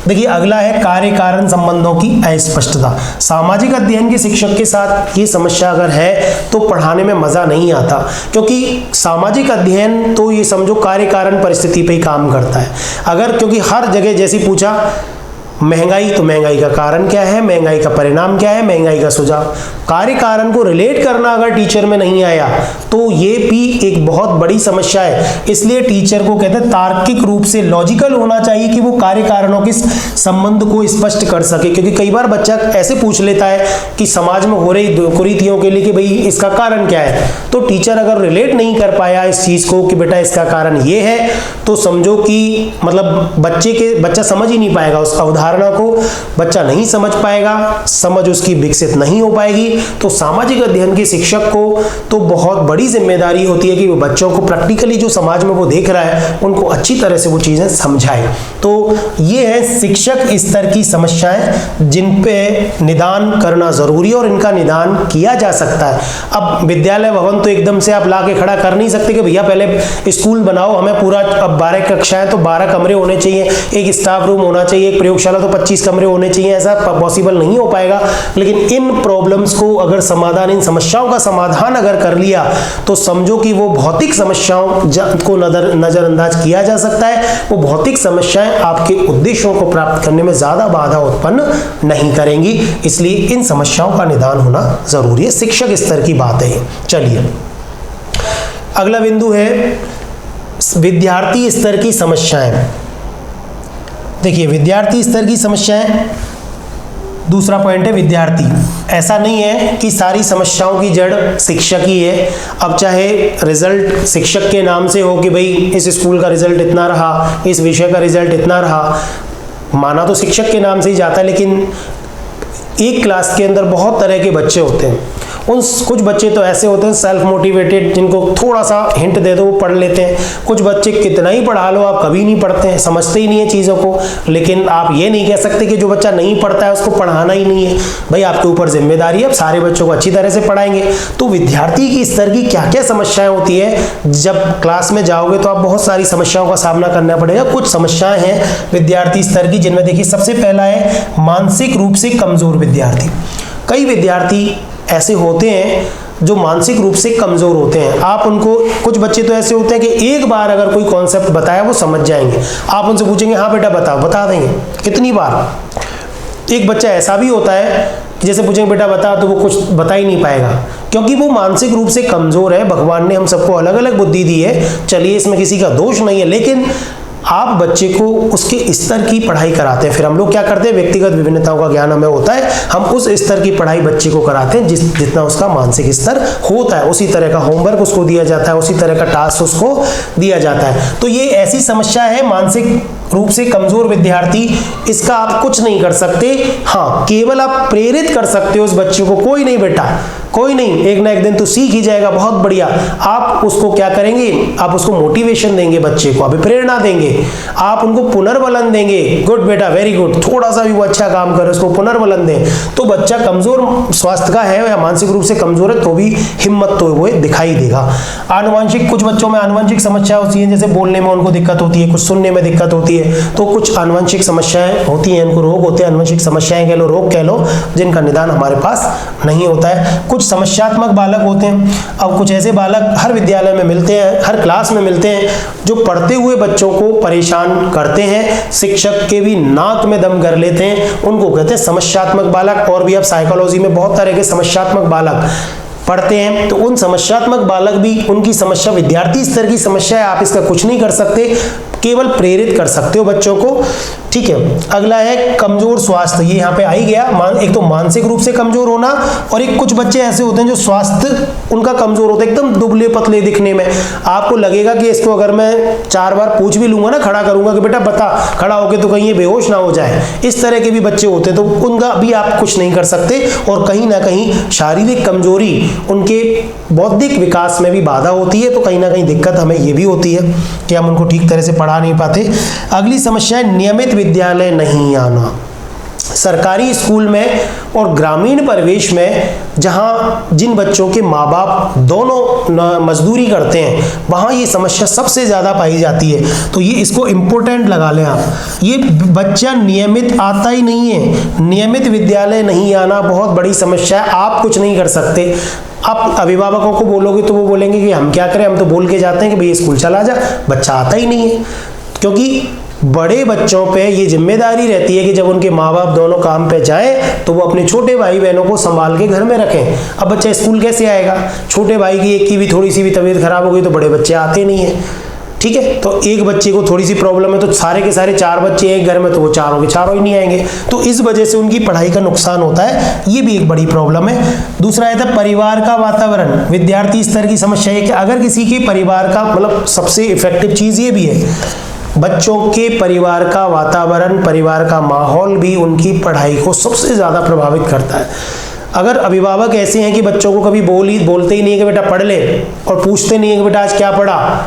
देखिए अगला है कार्य कारण संबंधों की अस्पष्टता। सामाजिक अध्ययन के शिक्षक के साथ ये समस्या अगर है तो पढ़ाने में मजा नहीं आता, क्योंकि सामाजिक अध्ययन तो ये समझो कार्य कारण परिस्थिति पे ही काम करता है। अगर क्योंकि हर जगह जैसी पूछा महंगाई, तो महंगाई का कारण क्या है, महंगाई का परिणाम क्या है, महंगाई का सुझाव। कार्य कारण को रिलेट करना अगर टीचर में नहीं आया तो ये भी एक बहुत बड़ी समस्या है। इसलिए टीचर को कहते हैं तार्किक रूप से लॉजिकल होना चाहिए कि वो कार्य कारणों के संबंध को स्पष्ट कर सके। क्योंकि कई बार बच्चा ऐसे पूछ लेता है कि समाज में हो रही कुरीतियों के लिए कि भाई इसका कारण क्या है, तो टीचर अगर रिलेट नहीं कर पाया इस चीज को कि बेटा इसका कारण ये है, तो समझो कि मतलब बच्चा समझ ही नहीं पाएगा उस अवधारणा को, बच्चा नहीं समझ पाएगा, समझ उसकी विकसित नहीं हो पाएगी। तो सामाजिक अध्ययन के शिक्षक को तो बहुत बड़ी जिम्मेदारी होती है कि वो बच्चों को प्रैक्टिकली जो समाज में वो देख रहा है उनको अच्छी तरह से वो चीजें समझाए। तो ये है शिक्षक स्तर की समस्याएं जिन पे निदान करना जरूरी है और इनका निदान किया जा सकता है। अब विद्यालय भवन तो एकदम से आप ला के खड़ा कर नहीं सकते कि भैया पहले स्कूल बनाओ, हमें पूरा, अब 12 कक्षाएं तो 12 कमरे होने चाहिए, एक स्टाफ रूम होना चाहिए, एक प्रयोगशाला तो 25 कमरे होने चाहिए, ऐसा पॉसिबल नहीं हो पाएगा। लेकिन इन प्रॉब्लम्स को अगर समाधान, इन समस्याओं का समाधान अगर कर लिया तो समझो कि वो भौतिक समस्याओं को नजरअंदाज किया जा सकता है। वो भौतिक समस्याएं आपके उद्देश्यों को प्राप्त करने में ज्यादा बाधा उत्पन्न नहीं करेंगी। इसलिए इन समस्याओं का निदान होना जरूरी है, शिक्षक स्तर की बात है। चलिए अगला बिंदु है विद्यार्थी स्तर की समस्याएं। देखिए विद्यार्थी स्तर की समस्याएं, दूसरा पॉइंट है विद्यार्थी। ऐसा नहीं है कि सारी समस्याओं की जड़ शिक्षक ही है। अब चाहे रिजल्ट शिक्षक के नाम से हो कि भाई इस स्कूल का रिजल्ट इतना रहा, इस विषय का रिजल्ट इतना रहा, माना तो शिक्षक के नाम से ही जाता है, लेकिन एक क्लास के अंदर बहुत तरह के बच्चे होते हैं। कुछ बच्चे तो ऐसे होते हैं सेल्फ मोटिवेटेड, जिनको थोड़ा सा हिंट दे दो वो पढ़ लेते हैं। कुछ बच्चे कितना ही पढ़ा लो आप कभी नहीं पढ़ते हैं, समझते ही नहीं है चीज़ों को। लेकिन आप ये नहीं कह सकते कि जो बच्चा नहीं पढ़ता है उसको पढ़ाना ही नहीं है। भाई आपके ऊपर जिम्मेदारी है, आप सारे बच्चों को अच्छी तरह से पढ़ाएंगे। तो विद्यार्थी की स्तर की क्या क्या समस्याएं होती है, जब क्लास में जाओगे तो आप बहुत सारी समस्याओं का सामना करना पड़ेगा। कुछ समस्याएं हैं विद्यार्थी स्तर की जिनमें देखिए सबसे पहला है मानसिक रूप से कमजोर विद्यार्थी। कई विद्यार्थी ऐसे होते हैं जो मानसिक रूप से कमजोर होते हैं। आप उनको, कुछ बच्चे तो ऐसे होते हैं कि एक बार अगर कोई कॉन्सेप्ट बताया वो समझ जाएंगे, आप उनसे पूछेंगे हाँ बेटा बताओ, बता देंगे कितनी बार। एक बच्चा ऐसा भी होता है कि जैसे पूछेंगे बेटा बता, तो वो कुछ बता ही नहीं पाएगा क्योंकि वो मानसिक रूप से कमजोर है। भगवान ने हम सबको अलग अलग बुद्धि दी है, चलिए इसमें किसी का दोष नहीं है, लेकिन आप बच्चे को उसके स्तर की पढ़ाई कराते हैं। फिर हम लोग क्या करते हैं, व्यक्तिगत विभिन्नताओं का ज्ञान हमें होता है, हम उस स्तर की पढ़ाई बच्चे को कराते हैं जितना उसका मानसिक स्तर होता है। उसी तरह का होमवर्क उसको दिया जाता है, उसी तरह का टास्क उसको दिया जाता है। तो ये ऐसी समस्या है मानसिक रूप से कमजोर विद्यार्थी, इसका आप कुछ नहीं कर सकते। हाँ, केवल आप प्रेरित कर सकते हो उस बच्चे को, कोई नहीं बेटा कोई नहीं, एक ना एक दिन तो सीख ही जाएगा, बहुत बढ़िया। आप उसको क्या करेंगे, आप उसको मोटिवेशन देंगे, बच्चे को अभी प्रेरणा देंगे, आप उनको पुनर्बलन देंगे, गुड बेटा वेरी गुड, थोड़ा सा भी वो अच्छा काम करे उसको पुनर्बलन दें। तो बच्चा कमजोर स्वास्थ्य का है या मानसिक रूप से कमजोर है तो भी हिम्मत तो वो दिखाई देगा। आनुवंशिक, कुछ बच्चों में आनुवंशिक समस्या होती है, जैसे बोलने में उनको दिक्कत होती है, कुछ सुनने में दिक्कत होती है, तो कुछ आनुवंशिक समस्याएं होती हैं, उनको रोग होते हैं, आनुवंशिक समस्याएं कह लो, रोग कह लो, जिनका निदान हमारे पास नहीं होता है। कुछ समस्यात्मक बालक होते हैं। अब कुछ ऐसे बालक हर विद्यालय में मिलते हैं, हर क्लास में मिलते हैं, जो पढ़ते हुए बच्चों को परेशान करते हैं, शिक्षक के भी नाक में दम कर लेते हैं, उनको कहते हैं समस्यात्मक बालक। और भी अब साइकोलॉजी में बहुत तरह के समस्यात्मक बालक पढ़ते हैं। तो उन समस्यात्मक बालक भी, उनकी समस्या विद्यार्थी स्तर की समस्या है, आप इसका कुछ नहीं कर सकते, केवल प्रेरित कर सकते हो बच्चों को। ठीक है, अगला है कमजोर स्वास्थ्य, ये यहाँ पे आ ही गया। एक तो मानसिक रूप से कमजोर होना, और एक कुछ बच्चे ऐसे होते हैं जो स्वास्थ्य उनका कमजोर होता है, एकदम दुबले पतले दिखने में। आपको लगेगा कि इसको अगर मैं 4 बार पूछ भी लूंगा ना, खड़ा करूंगा कि बेटा बता, खड़ा होके तो कहीं ये बेहोश ना हो जाए। इस तरह के भी बच्चे होते हैं, तो उनका भी आप कुछ नहीं कर सकते। और कहीं ना कहीं शारीरिक कमजोरी उनके बौद्धिक विकास में भी बाधा होती है, तो कहीं ना कहीं दिक्कत हमें ये भी होती है कि हम उनको ठीक तरह से पढ़ा नहीं पाते। अगली समस्या है नियमित विद्यालय नहीं आना। सरकारी स्कूल में और ग्रामीण परिवेश में जहां जिन बच्चों के माँ बाप दोनों मजदूरी करते हैं, वहां ये समस्या सबसे ज्यादा पाई जाती है। तो ये इसको इम्पोर्टेंट लगा लें आप, ये बच्चा नियमित आता ही नहीं है, नियमित विद्यालय नहीं आना बहुत बड़ी समस्या है। आप कुछ नहीं कर सकते। आप अभिभावकों को बोलोगे तो वो बोलेंगे कि हम क्या करें, हम तो बोल के जाते हैं कि भाई स्कूल चला जा, बच्चा आता ही नहीं है। क्योंकि बड़े बच्चों पे ये जिम्मेदारी रहती है कि जब उनके माँ बाप दोनों काम पे जाएं तो वो अपने छोटे भाई बहनों को संभाल के घर में रखें। अब बच्चा स्कूल कैसे आएगा? छोटे भाई की एक की भी थोड़ी सी भी तबीयत खराब हो गई तो बड़े बच्चे आते नहीं है, ठीक है। तो एक बच्चे को थोड़ी सी प्रॉब्लम है तो सारे के सारे 4 बच्चे एक घर में तो वो चारों के चारों ही नहीं आएंगे, तो इस वजह से उनकी पढ़ाई का नुकसान होता है। ये भी एक बड़ी प्रॉब्लम है। दूसरा है था परिवार का वातावरण, विद्यार्थी स्तर की समस्या है कि अगर किसी के परिवार का मतलब सबसे इफेक्टिव चीज ये भी है, बच्चों के परिवार का वातावरण, परिवार का माहौल भी उनकी पढ़ाई को सबसे ज्यादा प्रभावित करता है। अगर अभिभावक ऐसे हैं कि बच्चों को कभी बोलते ही नहीं है कि बेटा पढ़ ले और पूछते नहीं है कि बेटा आज क्या पढ़ा,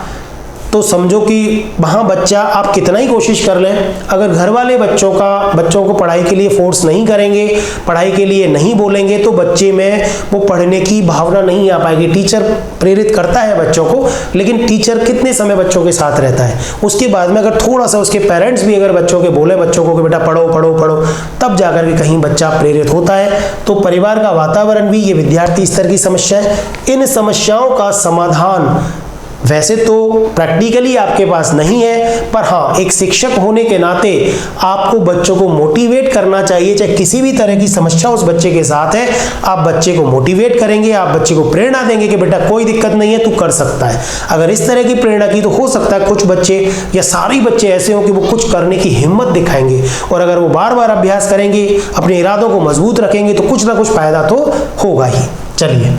तो समझो कि वहाँ बच्चा आप कितना ही कोशिश कर लें, अगर घर वाले बच्चों को पढ़ाई के लिए फोर्स नहीं करेंगे, पढ़ाई के लिए नहीं बोलेंगे, तो बच्चे में वो पढ़ने की भावना नहीं आ पाएगी। टीचर प्रेरित करता है बच्चों को, लेकिन टीचर कितने समय बच्चों के साथ रहता है? उसके बाद में अगर थोड़ा सा उसके पेरेंट्स भी अगर बच्चों के बोले बच्चों को कि बेटा पढ़ो पढ़ो पढ़ो, तब जाकर के कहीं बच्चा प्रेरित होता है। तो परिवार का वातावरण भी ये विद्यार्थी स्तर की समस्या है। इन समस्याओं का समाधान वैसे तो प्रैक्टिकली आपके पास नहीं है, पर हाँ एक शिक्षक होने के नाते आपको बच्चों को मोटिवेट करना चाहिए। चाहे किसी भी तरह की समस्या उस बच्चे के साथ है, आप बच्चे को मोटिवेट करेंगे, आप बच्चे को प्रेरणा देंगे कि बेटा कोई दिक्कत नहीं है, तू कर सकता है। अगर इस तरह की प्रेरणा की तो हो सकता है कुछ बच्चे या सारे बच्चे ऐसे हों कि वो कुछ करने की हिम्मत दिखाएंगे, और अगर वो बार बार अभ्यास करेंगे, अपने इरादों को मजबूत रखेंगे, तो कुछ ना कुछ फायदा तो होगा ही। चलिए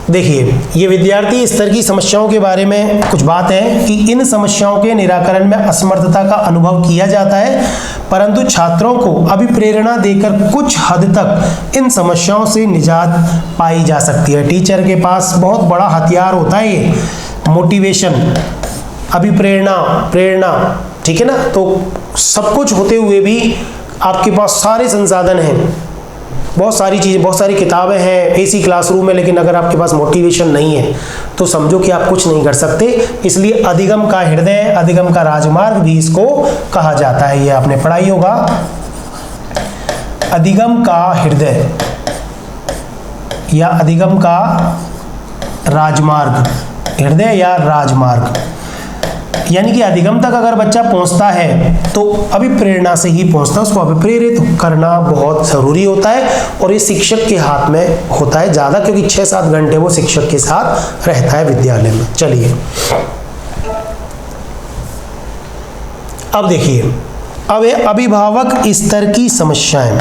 देखिए, ये विद्यार्थी स्तर की समस्याओं के बारे में कुछ बात है कि इन समस्याओं के निराकरण में असमर्थता का अनुभव किया जाता है, परंतु छात्रों को अभिप्रेरणा देकर कुछ हद तक इन समस्याओं से निजात पाई जा सकती है। टीचर के पास बहुत बड़ा हथियार होता है ये मोटिवेशन, अभिप्रेरणा, प्रेरणा, ठीक है ना। तो सब कुछ होते हुए भी आपके पास सारे संसाधन हैं, बहुत सारी चीज़ें, बहुत सारी किताबें हैं, एसी क्लासरूम है, लेकिन अगर आपके पास मोटिवेशन नहीं है तो समझो कि आप कुछ नहीं कर सकते। इसलिए अधिगम का हृदय, अधिगम का राजमार्ग भी इसको कहा जाता है। ये आपने पढ़ा ही होगा, अधिगम का हृदय या अधिगम का राजमार्ग, हृदय या राजमार्ग, यानी कि अधिगम तक अगर बच्चा पहुंचता है तो अभिप्रेरणा से ही पहुंचता है। उसको अभिप्रेरित करना बहुत जरूरी होता है, और ये शिक्षक के हाथ में होता है ज़्यादा, क्योंकि 6-7 घंटे वो शिक्षक के साथ रहता है विद्यालय में। चलिए अब देखिए, अब अभिभावक स्तर की समस्याएं।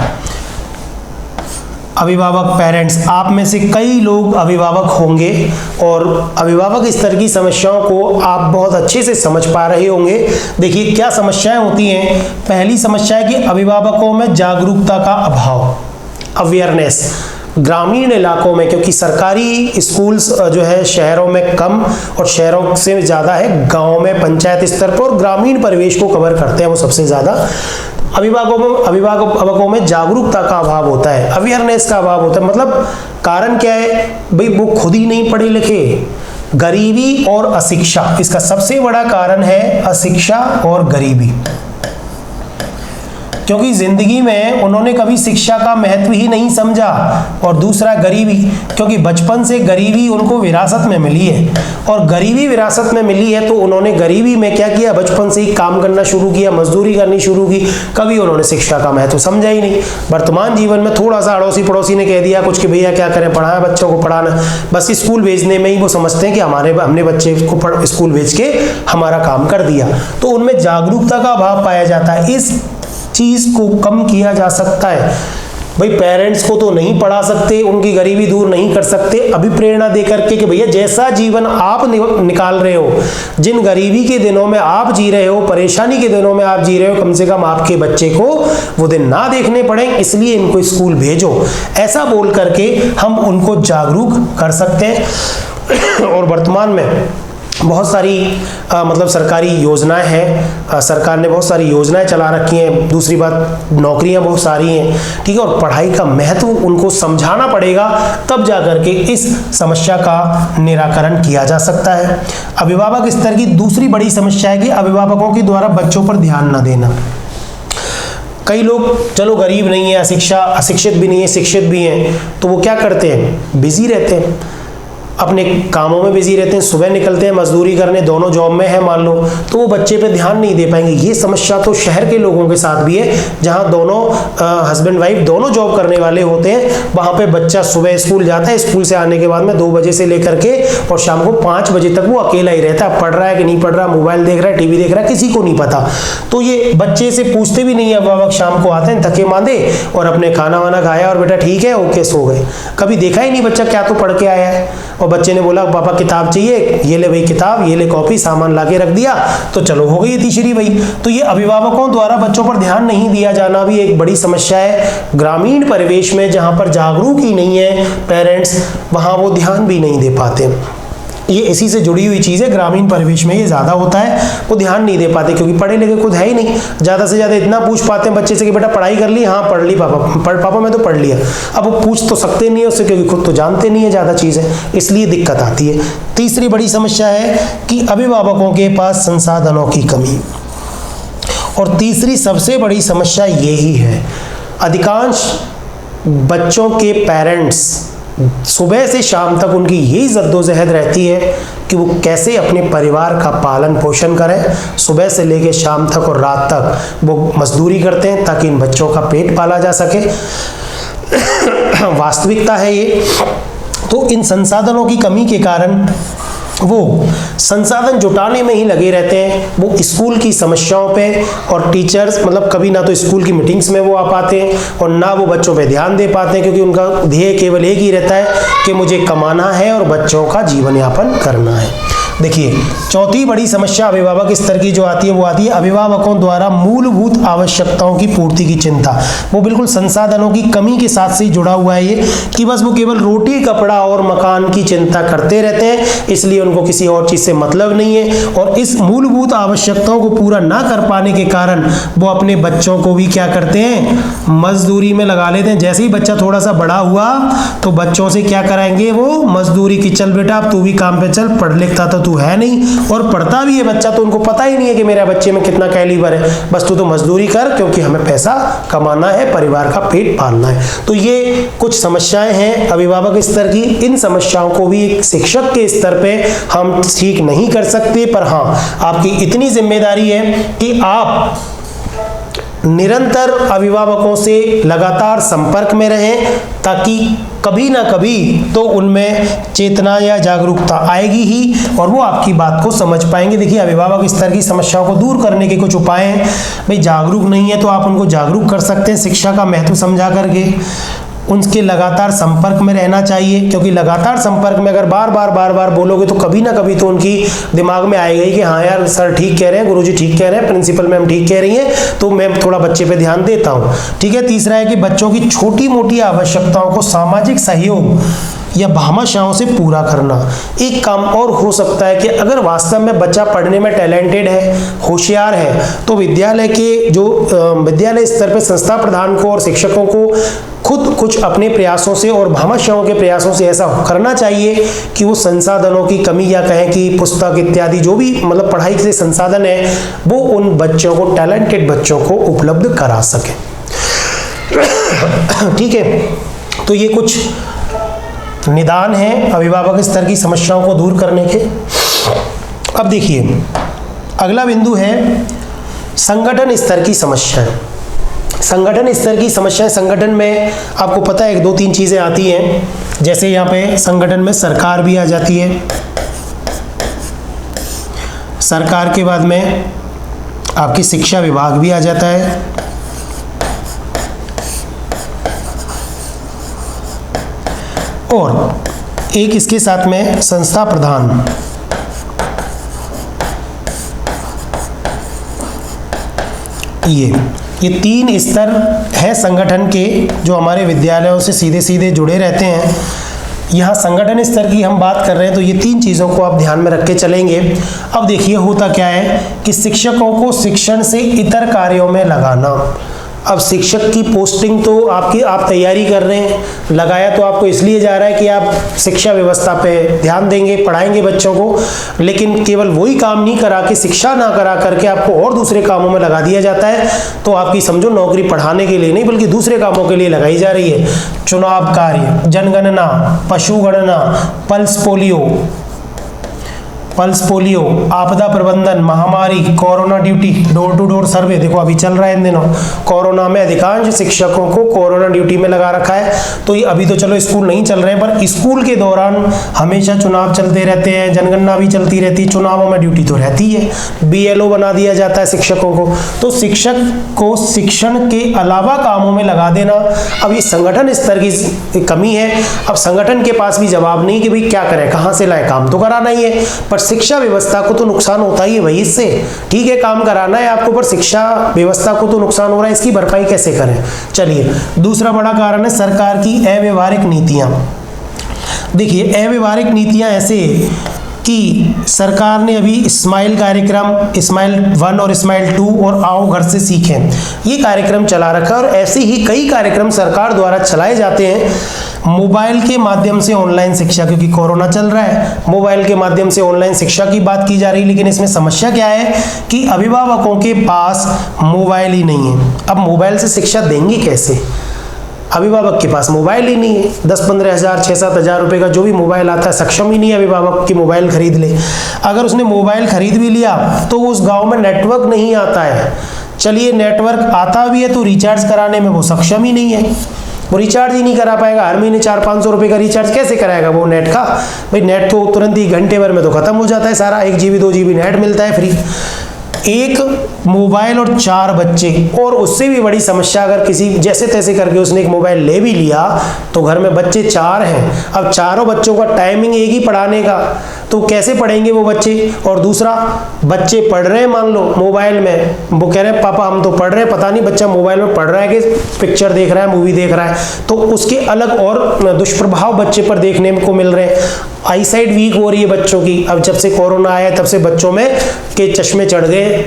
अभिभावक, पेरेंट्स, आप में से कई लोग अभिभावक होंगे और अभिभावक स्तर की समस्याओं को आप बहुत अच्छे से समझ पा रहे होंगे। देखिए क्या समस्याएं होती हैं। पहली समस्या है कि अभिभावकों में जागरूकता का अभाव, अवेयरनेस। ग्रामीण इलाकों में, क्योंकि सरकारी स्कूल्स जो है शहरों में कम और शहरों से ज़्यादा है, गाँव में पंचायत स्तर पर और ग्रामीण परिवेश को कवर करते हैं वो सबसे ज़्यादा। अभिभावकों में जागरूकता का अभाव होता है, अवेयरनेस का अभाव होता है। मतलब कारण क्या है भाई, वो खुद ही नहीं पढ़े लिखे। गरीबी और अशिक्षा, इसका सबसे बड़ा कारण है अशिक्षा और गरीबी, क्योंकि जिंदगी में उन्होंने कभी शिक्षा का महत्व ही नहीं समझा। और दूसरा गरीबी, क्योंकि बचपन से गरीबी उनको विरासत में मिली है, और गरीबी विरासत में मिली है तो उन्होंने गरीबी में क्या किया, बचपन से ही काम करना शुरू किया, मजदूरी करनी शुरू की, कभी उन्होंने शिक्षा का महत्व समझा ही नहीं। वर्तमान जीवन में थोड़ा सा अड़ोसी पड़ोसी ने कह दिया कुछ कि भैया क्या करें, पढ़ाएं बच्चों को, पढ़ाना, बस स्कूल भेजने में ही वो समझते हैं कि हमने बच्चे को स्कूल भेज के हमारा काम कर दिया। तो उनमें जागरूकता का अभाव पाया जाता है। इस चीज को कम किया जा सकता है। भाई पेरेंट्स को तो नहीं पढ़ा सकते, उनकी गरीबी दूर नहीं कर सकते अभिप्रेरणा दे करके कि भैया जैसा जीवन आप निकाल रहे हो, जिन गरीबी के दिनों में आप जी रहे हो, परेशानी के दिनों में आप जी रहे हो, कम से कम आपके बच्चे को वो दिन ना देखने पड़े, इसलिए इनको स्कूल भेजो। ऐसा बोल करके हम उनको जागरूक कर सकते हैं। और वर्तमान में बहुत सारी मतलब सरकारी योजनाएं हैं, सरकार ने बहुत सारी योजनाएं चला रखी हैं। दूसरी बात, नौकरियां बहुत सारी हैं, ठीक है, और पढ़ाई का महत्व उनको समझाना पड़ेगा, तब जाकर के इस समस्या का निराकरण किया जा सकता है। अभिभावक स्तर की दूसरी बड़ी समस्या है कि अभिभावकों के द्वारा बच्चों पर ध्यान न देना। कई लोग चलो गरीब नहीं है, अशिक्षित भी नहीं है, शिक्षित भी हैं, तो वो क्या करते हैं, बिजी रहते हैं। अपने कामों में बिजी रहते हैं, सुबह निकलते हैं मजदूरी करने, दोनों जॉब में है मान लो, तो वो बच्चे पे ध्यान नहीं दे पाएंगे। ये समस्या तो शहर के लोगों के साथ भी है, जहाँ दोनों हस्बैंड वाइफ दोनों जॉब करने वाले होते हैं। वहाँ पे बच्चा सुबह स्कूल जाता है, स्कूल से आने के बाद में 2 बजे से लेकर के और शाम को 5 बजे तक वो अकेला ही रहता है। पढ़ रहा है कि नहीं पढ़ रहा, मोबाइल देख रहा है, टीवी देख रहा है, किसी को नहीं पता। तो ये बच्चे से पूछते भी नहीं है, अभिभावक शाम को आते हैं थके मांदे और अपने खाना वाना खाया और बेटा ठीक है ओके सो गए। कभी देखा ही नहीं बच्चा क्या तो पढ़ के आया है। और बच्चे ने बोला पापा किताब चाहिए, ये ले भाई किताब, ये ले कॉपी, सामान ला के रख दिया, तो चलो हो गई तीसरी भाई। तो ये अभिभावकों द्वारा बच्चों पर ध्यान नहीं दिया जाना भी एक बड़ी समस्या है। ग्रामीण परिवेश में जहाँ पर जागरूक ही नहीं है पेरेंट्स, वहाँ वो ध्यान भी नहीं दे पाते। ये इसी से जुड़ी हुई चीज़ है, ग्रामीण परिवेश में ये ज़्यादा होता है, वो ध्यान नहीं दे पाते क्योंकि पढ़े लिखे खुद है ही नहीं। ज़्यादा से ज़्यादा इतना पूछ पाते हैं बच्चे से कि बेटा पढ़ाई कर ली, हाँ पढ़ ली पापा मैं तो पढ़ लिया। अब वो पूछ तो सकते नहीं है उससे क्योंकि खुद तो जानते नहीं है ज़्यादा चीज़ें, इसलिए दिक्कत आती है। तीसरी बड़ी समस्या है कि अभिभावकों के पास संसाधनों की कमी। और तीसरी सबसे बड़ी समस्या यही है, अधिकांश बच्चों के पेरेंट्स सुबह से शाम तक उनकी यही जद्दोजहद रहती है कि वो कैसे अपने परिवार का पालन पोषण करें। सुबह से लेकर शाम तक और रात तक वो मजदूरी करते हैं ताकि इन बच्चों का पेट पाला जा सके। वास्तविकता है ये। तो इन संसाधनों की कमी के कारण वो संसाधन जुटाने में ही लगे रहते हैं। वो स्कूल की समस्याओं पे और टीचर्स मतलब कभी ना तो स्कूल की मीटिंग्स में वो आ पाते हैं और ना वो बच्चों पे ध्यान दे पाते हैं क्योंकि उनका ध्येय केवल एक ही रहता है कि मुझे कमाना है और बच्चों का जीवन यापन करना है। देखिए चौथी बड़ी समस्या अभिभावक स्तर की जो आती है वो आती है अभिभावकों द्वारा मूलभूत आवश्यकताओं की पूर्ति की चिंता। वो बिल्कुल संसाधनों की कमी के साथ से जुड़ा हुआ है ये कि बस वो केवल रोटी कपड़ा और मकान की चिंता करते रहते हैं, इसलिए उनको किसी और चीज़ से मतलब नहीं है। और इस मूलभूत आवश्यकताओं को पूरा ना कर पाने के कारण वो अपने बच्चों को भी क्या करते हैं, मजदूरी में लगा लेते हैं। जैसे ही बच्चा थोड़ा सा बड़ा हुआ तो बच्चों से क्या कराएंगे, वो मजदूरी की, चल बेटा अब तू भी काम पे चल, पढ़ लिखता तो तू है नहीं और पढ़ता भी है बच्चा तो उनको पता ही नहीं है कि मेरा बच्चे में कितना कैलिबर है, बस तू तो मजदूरी कर क्योंकि हमें पैसा कमाना है, परिवार का पेट पालना है। तो ये कुछ समस्याएं हैं अभिभावक स्तर की। इन समस्याओं को भी एक शिक्षक के स्तर पे हम ठीक नहीं कर सकते, पर हाँ आपकी इतनी जिम्मेदारी है कि आप निरंतर अभिभावकों से लगातार संपर्क में रहें ताकि कभी ना कभी तो उनमें चेतना या जागरूकता आएगी ही और वो आपकी बात को समझ पाएंगे। देखिए अभिभावक स्तर की समस्याओं को दूर करने के कुछ उपाय हैं। भाई जागरूक नहीं है तो आप उनको जागरूक कर सकते हैं शिक्षा का महत्व समझा करके। उनके लगातार संपर्क में रहना चाहिए क्योंकि लगातार संपर्क में अगर बार बार बोलोगे तो कभी ना कभी तो उनकी दिमाग में आएगा ही कि हाँ यार सर ठीक कह रहे हैं, गुरुजी ठीक कह रहे हैं, प्रिंसिपल मैम ठीक कह रही हैं, तो मैं थोड़ा बच्चे पे ध्यान देता हूँ। ठीक है। तीसरा है कि बच्चों की छोटी मोटी आवश्यकताओं को सामाजिक सहयोग या भामाशाहों से पूरा करना। एक काम और हो सकता है कि अगर वास्तव में बच्चा पढ़ने में टैलेंटेड है, होशियार है, तो विद्यालय के जो विद्यालय स्तर पर संस्था प्रधान को और शिक्षकों को खुद कुछ अपने प्रयासों से और भामाशाहों के प्रयासों से ऐसा करना चाहिए कि वो संसाधनों की कमी या कहें कि पुस्तक इत्यादि जो भी मतलब पढ़ाई के संसाधन है वो उन बच्चों को, टैलेंटेड बच्चों को उपलब्ध करा सके। ठीक है। तो ये कुछ निदान है अभिभावक स्तर की समस्याओं को दूर करने के। अब देखिए अगला बिंदु है संगठन स्तर की समस्याएं। संगठन स्तर की समस्याएं, संगठन में आपको पता है 1-2-3 चीजें आती हैं। जैसे यहाँ पे संगठन में सरकार भी आ जाती है, सरकार के बाद में आपकी शिक्षा विभाग भी आ जाता है, और एक इसके साथ में संस्था प्रधान। ये 3 स्तर है संगठन के जो हमारे विद्यालयों से सीधे सीधे जुड़े रहते हैं। यहाँ संगठन स्तर की हम बात कर रहे हैं तो ये 3 चीज़ों को आप ध्यान में रख के चलेंगे। अब देखिए होता क्या है कि शिक्षकों को शिक्षण से इतर कार्यों में लगाना। अब शिक्षक की पोस्टिंग तो आप तैयारी कर रहे हैं, लगाया तो आपको इसलिए जा रहा है कि आप शिक्षा व्यवस्था पे ध्यान देंगे, पढ़ाएंगे बच्चों को, लेकिन केवल वही काम नहीं करा के, शिक्षा ना करा करके आपको और दूसरे कामों में लगा दिया जाता है, तो आपकी समझो नौकरी पढ़ाने के लिए नहीं बल्कि दूसरे कामों के लिए लगाई जा रही है। चुनाव कार्य, जनगणना, पशु गणना, पल्स पोलियो, आपदा प्रबंधन, महामारी, corona duty, door to door survey, देखो अभी चल रहा है इन दिनों, कोरोना में अधिकांश शिक्षकों को कोरोना ड्यूटी में लगा रखा है। तो ये अभी तो चलो स्कूल नहीं चल रहे हैं, पर स्कूल के दौरान हमेशा चुनाव चलते रहते हैं, जनगणना भी चलती रहती है, चुनावों में ड्यूटी तो रहती है, BLO बना दिया जाता है शिक्षकों को। तो शिक्षक को शिक्षण के अलावा कामों में लगा देना, अब ये संगठन स्तर की कमी है। अब संगठन के पास भी जवाब नहीं कि भाई क्या करें, कहाँ से लाए, काम तो कराना ही है, पर शिक्षा व्यवस्था को तो नुकसान होता ही है भाई इससे। ठीक है, काम कराना है आपको, पर शिक्षा व्यवस्था को तो नुकसान हो रहा है, इसकी भरपाई कैसे करें। चलिए, दूसरा बड़ा कारण है सरकार की अव्यवहारिक नीतियां। देखिए, अव्यवहारिक नीतियां ऐसे कि सरकार ने अभी स्माइल कार्यक्रम, स्माइल 1 और स्माइल 2 और आओ घर से सीखें, ये कार्यक्रम चला रखा है, और ऐसे ही कई कार्यक्रम सरकार द्वारा चलाए जाते हैं मोबाइल के माध्यम से ऑनलाइन शिक्षा, क्योंकि कोरोना चल रहा है, मोबाइल के माध्यम से ऑनलाइन शिक्षा की बात की जा रही है। लेकिन इसमें समस्या क्या है कि अभिभावकों के पास मोबाइल ही नहीं है। अब मोबाइल से शिक्षा देंगे कैसे, अभिभावक के पास मोबाइल ही नहीं है। 10-15 हज़ार 6-7 हज़ार रुपए का जो भी मोबाइल आता है, सक्षम ही नहीं है अभिभावक की मोबाइल खरीद ले। अगर उसने मोबाइल खरीद भी लिया तो उस गांव में नेटवर्क नहीं आता है। चलिए, नेटवर्क आता भी है तो रिचार्ज कराने में वो सक्षम ही नहीं है, वो रिचार्ज ही नहीं करा पाएगा। हर महीने 400-500 रुपए का रिचार्ज कैसे कराएगा वो नेट का। भाई नेट तो तुरंत ही घंटे भर में तो खत्म हो जाता है सारा, 1 GB 2 GB नेट मिलता है फ्री। एक मोबाइल और 4 बच्चे, और उससे भी बड़ी समस्या, अगर किसी जैसे तैसे करके उसने एक मोबाइल ले भी लिया तो घर में बच्चे 4 हैं, अब चारों बच्चों का टाइमिंग एक ही पढ़ाने का, तो कैसे पढ़ेंगे वो बच्चे। और दूसरा, बच्चे पढ़ रहे हैं मान लो मोबाइल में, वो कह रहे हैं पापा हम तो पढ़ रहे हैं, पता नहीं बच्चा मोबाइल में पढ़ रहा है कि पिक्चर देख रहा है, मूवी देख रहा है, तो उसके अलग और दुष्प्रभाव बच्चे पर देखने को मिल रहे हैं। आई साइट वीक हो रही है बच्चों की। अब जब से कोरोना आया तब से बच्चों में के चश्मे चढ़ गए,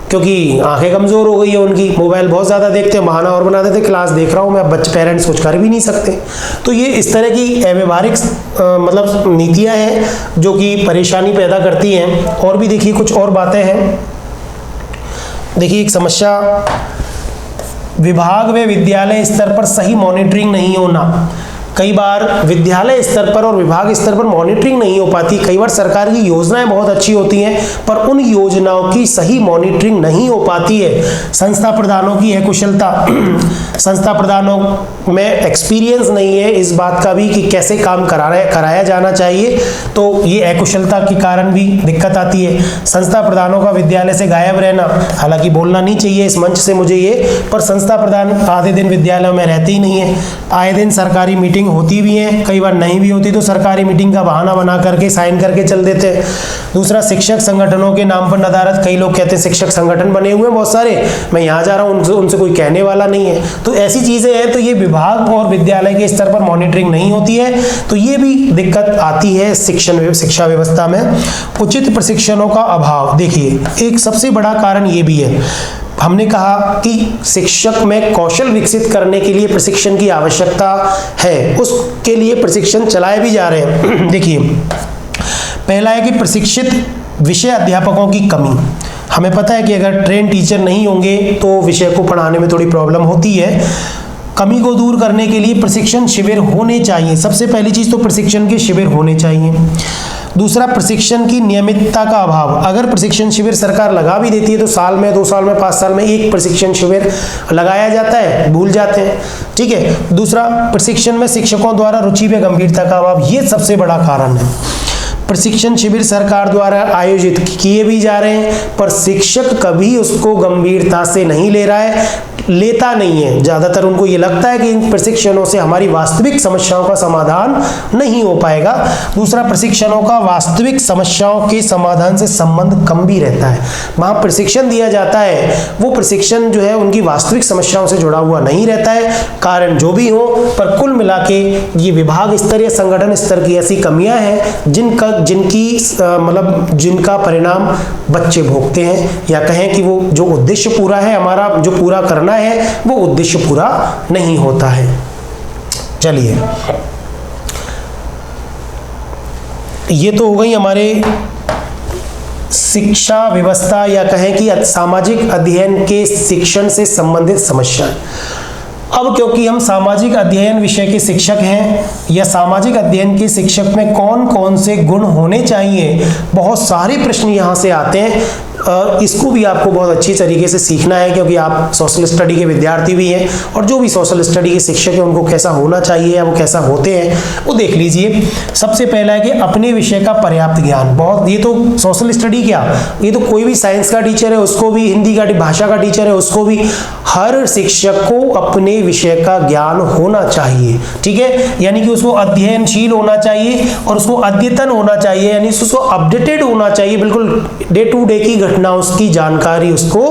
क्योंकि आंखें कमजोर हो गई है उनकी, मोबाइल बहुत ज़्यादा देखते हैं, बहाना और बना देते, क्लास देख रहा हूँ मैं, अब बच्चे पेरेंट्स कुछ कर भी नहीं सकते। तो ये इस तरह की अव्यवहारिक मतलब नीतियाँ हैं जो कि परेशानी पैदा करती हैं। और भी देखिए कुछ और बातें हैं। देखिए, एक समस्या, विभाग व विद्यालय स्तर पर सही मॉनिटरिंग नहीं होना। कई बार विद्यालय स्तर पर और विभाग स्तर पर मॉनिटरिंग नहीं हो पाती। कई बार सरकार की योजनाएं बहुत अच्छी होती हैं, पर उन योजनाओं की सही मॉनिटरिंग नहीं हो पाती है। संस्था प्रधानों की अकुशलता, संस्था प्रधानों में एक्सपीरियंस नहीं है इस बात का भी कि कैसे काम कराया जाना चाहिए, तो ये अकुशलता के कारण भी दिक्कत आती है। संस्था प्रधानों का विद्यालय से गायब रहना, हालांकि बोलना नहीं चाहिए इस मंच से मुझे ये, पर संस्था प्रधान आधे दिन विद्यालयों में रहते ही नहीं है। आए दिन सरकारी मीटिंग होती भी है, कई बार नहीं भी होती तो सरकारी मीटिंग का बहाना बना करके साइन करके चल देते हैं। दूसरा, शिक्षक संगठनों के नाम पर नदारत। कई लोग कहते हैं शिक्षक संगठन बने हुए हैं बहुत सारे, मैं यहाँ जा रहा हूँ, उनसे कोई कहने वाला नहीं है। तो ऐसी चीजें हैं, तो ये विभाग और विद्यालय के स्तर पर मॉनिटरिंग नहीं होती है, तो ये भी दिक्कत आती है शिक्षा व्यवस्था में। उचित प्रशिक्षणों का अभाव, देखिए एक सबसे बड़ा कारण ये भी है। हमने कहा कि शिक्षक में कौशल विकसित करने के लिए प्रशिक्षण की आवश्यकता है, उसके लिए प्रशिक्षण चलाए भी जा रहे हैं। देखिए, पहला है कि प्रशिक्षित विषय अध्यापकों की कमी। हमें पता है कि अगर ट्रेन टीचर नहीं होंगे तो विषय को पढ़ाने में थोड़ी प्रॉब्लम होती है। कमी को दूर करने के लिए प्रशिक्षण शिविर होने चाहिए। सबसे पहली चीज तो प्रशिक्षण के शिविर होने चाहिए। दूसरा, प्रशिक्षण की नियमितता का अभाव। अगर प्रशिक्षण शिविर सरकार लगा भी देती है तो साल में, 2 साल में, 5 साल में एक प्रशिक्षण शिविर लगाया जाता है, भूल जाते हैं। ठीक है। दूसरा, प्रशिक्षण में शिक्षकों द्वारा रुचि व गंभीरता का अभाव, ये सबसे बड़ा कारण है। प्रशिक्षण शिविर सरकार द्वारा आयोजित किए भी जा रहे हैं, पर शिक्षक कभी उसको गंभीरता से नहीं ले रहा है, लेता नहीं है। ज़्यादातर उनको ये लगता है कि इन प्रशिक्षणों से हमारी वास्तविक समस्याओं का समाधान नहीं हो पाएगा। दूसरा, प्रशिक्षणों का वास्तविक समस्याओं के समाधान से संबंध कम भी रहता है। वहाँ प्रशिक्षण दिया जाता है, वो प्रशिक्षण जो है उनकी वास्तविक समस्याओं से जुड़ा हुआ नहीं रहता है। कारण जो भी हो, पर कुल मिला के ये विभाग स्तर या संगठन स्तर की ऐसी कमियां हैं शिक्षक जिनका परिणाम बच्चे भोगते हैं, या कहें कि वो जो उद्देश्य पूरा है हमारा, जो पूरा करना है वो उद्देश्य पूरा नहीं होता है। चलिए, ये तो हो गई हमारे शिक्षा व्यवस्था या कहें कि सामाजिक अध्ययन के शिक्षण से संबंधित समस्या। अब क्योंकि हम सामाजिक अध्ययन विषय के शिक्षक हैं, या सामाजिक अध्ययन के शिक्षक में कौन कौन से गुण होने चाहिए, बहुत सारे प्रश्न यहाँ से आते हैं। इसको भी आपको बहुत अच्छी तरीके से सीखना है, क्योंकि आप सोशल स्टडी के विद्यार्थी भी हैं, और जो भी सोशल स्टडी के शिक्षक हैं उनको कैसा होना चाहिए या वो कैसा होते हैं वो देख लीजिए। सबसे पहला है कि अपने विषय का पर्याप्त ज्ञान। बहुत, ये तो सोशल स्टडी क्या, ये तो कोई भी साइंस का टीचर है उसको भी, हिंदी का भाषा का टीचर है उसको भी, हर शिक्षक को अपने विषय का ज्ञान होना चाहिए। ठीक है, यानी कि उसको अध्ययनशील होना चाहिए और उसको अद्यतन होना चाहिए, यानी उसको अपडेटेड होना चाहिए, बिल्कुल डे टू डे की घटनाओं की जानकारी उसको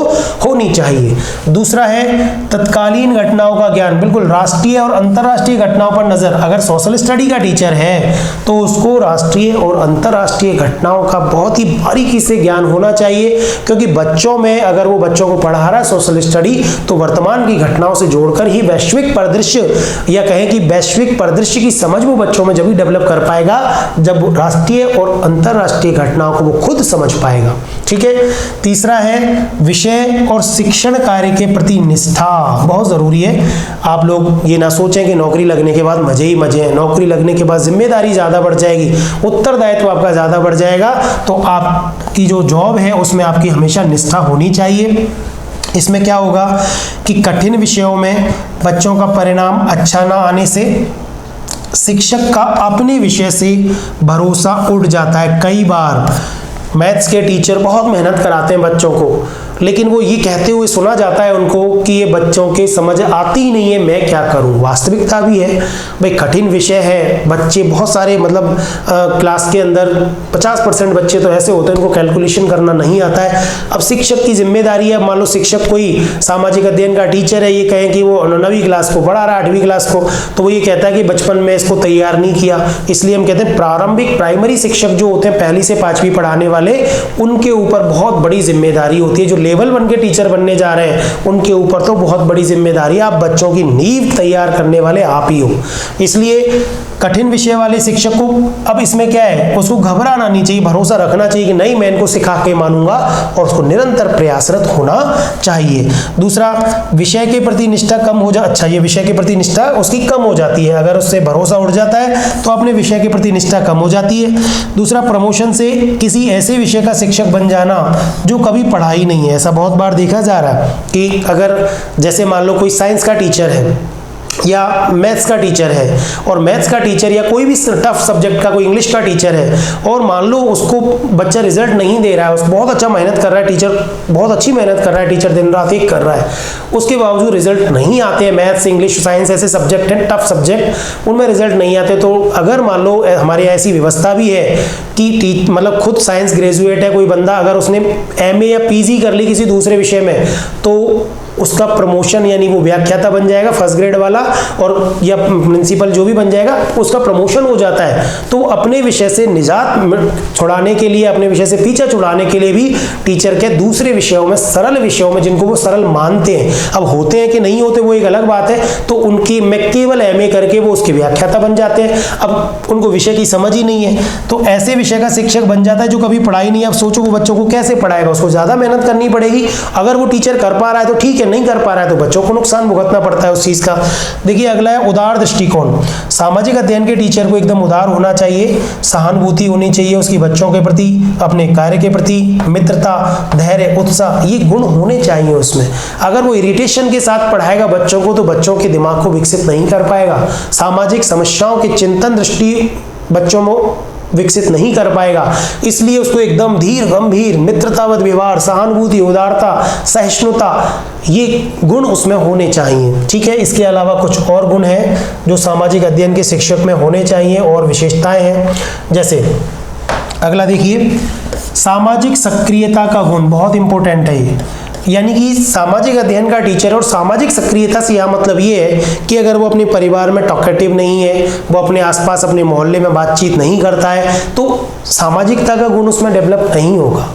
होनी चाहिए। दूसरा है तत्कालीन घटनाओं का ज्ञान, बिल्कुल राष्ट्रीय और अंतर्राष्ट्रीय घटनाओं पर नजर। अगर सोशल स्टडी का टीचर है तो उसको राष्ट्रीय और अंतर्राष्ट्रीय घटनाओं का बहुत ही बारीकी से ज्ञान होना चाहिए, क्योंकि बच्चों में, अगर वो बच्चों को पढ़ा रहा है सोशल स्टडी, तो वर्तमान की घटनाओं से जोड़कर ही वैश्विक परिदृश्य या कहें कि वैश्विक परिदृश्य की समझ वो बच्चों में जब भी डेवलप कर पाएगा जब राष्ट्रीय और अंतर्राष्ट्रीय घटनाओं को वो खुद समझ पाएगा। ठीक है। तीसरा है विषय और शिक्षण कार्य के प्रति निष्ठा, बहुत जरूरी है। आप लोग ये ना सोचें कि नौकरी लगने के बाद मजे ही मजे हैं। नौकरी लगने के बाद जिम्मेदारी ज्यादा बढ़ जाएगी, उत्तरदायित्व आपका ज्यादा बढ़ जाएगा, तो आपकी जो जॉब है उसमें आपकी हमेशा निष्ठा होनी चाहिए। इसमें क्या होगा कि कठिन विषयों में बच्चों का परिणाम अच्छा ना आने से शिक्षक का अपने विषय से भरोसा उठ जाता है। कई बार मैथ्स के टीचर बहुत मेहनत कराते हैं बच्चों को, लेकिन वो ये कहते हुए सुना जाता है उनको कि ये बच्चों के समझ आती ही नहीं है, मैं क्या करूं। वास्तविकता भी है भाई, कठिन विषय है, बच्चे बहुत सारे मतलब क्लास के अंदर 50% बच्चे तो ऐसे होते हैं उनको कैलकुलेशन करना नहीं आता है। अब शिक्षक की जिम्मेदारी है, मान लो शिक्षक कोई सामाजिक अध्ययन का टीचर है, ये कहें कि वो 9वीं क्लास को पढ़ा रहा है, 8वीं क्लास को, तो वो ये कहता है कि बचपन में इसको तैयार नहीं किया। इसलिए हम कहते हैं प्रारंभिक प्राइमरी शिक्षक जो होते हैं 1ली से 5वीं पढ़ाने वाले, उनके ऊपर बहुत बड़ी जिम्मेदारी होती है। जो लेवल 1 के टीचर बनने जा रहे हैं उनके ऊपर तो बहुत बड़ी जिम्मेदारी है, आप बच्चों की नींव तैयार करने वाले आप ही हो। इसलिए कठिन विषय वाले शिक्षक को अब इसमें क्या है, उसको घबराना नहीं चाहिए, भरोसा रखना चाहिए कि नहीं मैं इनको सिखा के मानूंगा, और उसको निरंतर प्रयासरत होना चाहिए। दूसरा, विषय के प्रति निष्ठा कम हो जा अच्छा ये विषय के प्रति निष्ठा उसकी कम हो जाती है, अगर उससे भरोसा उठ जाता है तो अपने विषय के प्रति निष्ठा कम हो जाती है। दूसरा, प्रमोशन से किसी ऐसे विषय का शिक्षक बन जाना जो कभी पढ़ा ही नहीं है। ऐसा बहुत बार देखा जा रहा है कि अगर जैसे मान लो कोई साइंस का टीचर है या मैथ्स का टीचर है, और मैथ्स का टीचर या कोई भी टफ सब्जेक्ट का कोई इंग्लिश का टीचर है, और मान लो उसको बच्चा रिजल्ट नहीं दे रहा है, उसको बहुत अच्छा मेहनत कर रहा है टीचर, बहुत अच्छी मेहनत कर रहा है टीचर, दिन रात एक कर रहा है, उसके बावजूद रिजल्ट नहीं आते हैं। मैथ्स, इंग्लिश, साइंस ऐसे सब्जेक्ट हैं, टफ सब्जेक्ट, उनमें रिजल्ट नहीं आते। तो अगर मान लो हमारे ऐसी व्यवस्था भी है कि मतलब खुद साइंस ग्रेजुएट है कोई बंदा, अगर उसने MA या PG कर ली किसी दूसरे विषय में, तो उसका प्रमोशन यानी वो व्याख्याता बन जाएगा फर्स्ट ग्रेड वाला, और या प्रिंसिपल जो भी बन जाएगा, उसका प्रमोशन हो जाता है। तो अपने विषय से निजात छुड़ाने के लिए, अपने विषय से पीछा छुड़ाने के लिए भी टीचर के दूसरे विषयों में, सरल विषयों में जिनको वो सरल मानते हैं, अब होते हैं कि नहीं होते वो एक अलग बात है, तो उनकी में केवल MA करके वो उसके व्याख्याता बन जाते हैं। अब उनको विषय की समझ ही नहीं है, तो ऐसे विषय का शिक्षक बन जाता है जो कभी पढ़ाई नहीं है। अब सोचो वो बच्चों को कैसे पढ़ाएगा, उसको ज्यादा मेहनत करनी पड़ेगी। अगर वो टीचर कर पा रहा है तो ठीक है, नहीं कर पा रहा है तो बच्चों को नुकसान भुगतना पड़ता है उस चीज का। देखिए अगला है उदार दृष्टिकोण। सामाजिक अध्ययन के टीचर को एकदम उदार होना चाहिए, सहानुभूति होनी चाहिए उसकी बच्चों के प्रति, अपने कार्य के प्रति, मित्रता, धैर्य, उत्साह, ये गुण होने चाहिए उसमें। अगर वो इरिटेशन के साथ पढ़ाएगा बच्चों को तो बच्चों के दिमाग को विकसित नहीं कर पाएगा। सामाजिक समस्याओं के चिंतन दृष्टि बच्चों में विकसित नहीं कर पाएगा। इसलिए उसको एकदम धीर गंभीर, मित्रतावत व्यवहार, सहानुभूति, उदारता, सहिष्णुता, ये गुण उसमें होने चाहिए। ठीक है। इसके अलावा कुछ और गुण हैं जो सामाजिक अध्ययन के शिक्षक में होने चाहिए और विशेषताएं हैं। जैसे अगला देखिए, सामाजिक सक्रियता का गुण बहुत इंपॉर्टेंट है ये। यानी कि सामाजिक अध्ययन का टीचर, और सामाजिक सक्रियता से यहाँ मतलब ये है कि अगर वो अपने परिवार में टॉकेटिव नहीं है, वो अपने आसपास अपने मोहल्ले में बातचीत नहीं करता है, तो सामाजिकता का गुण उसमें डेवलप नहीं होगा।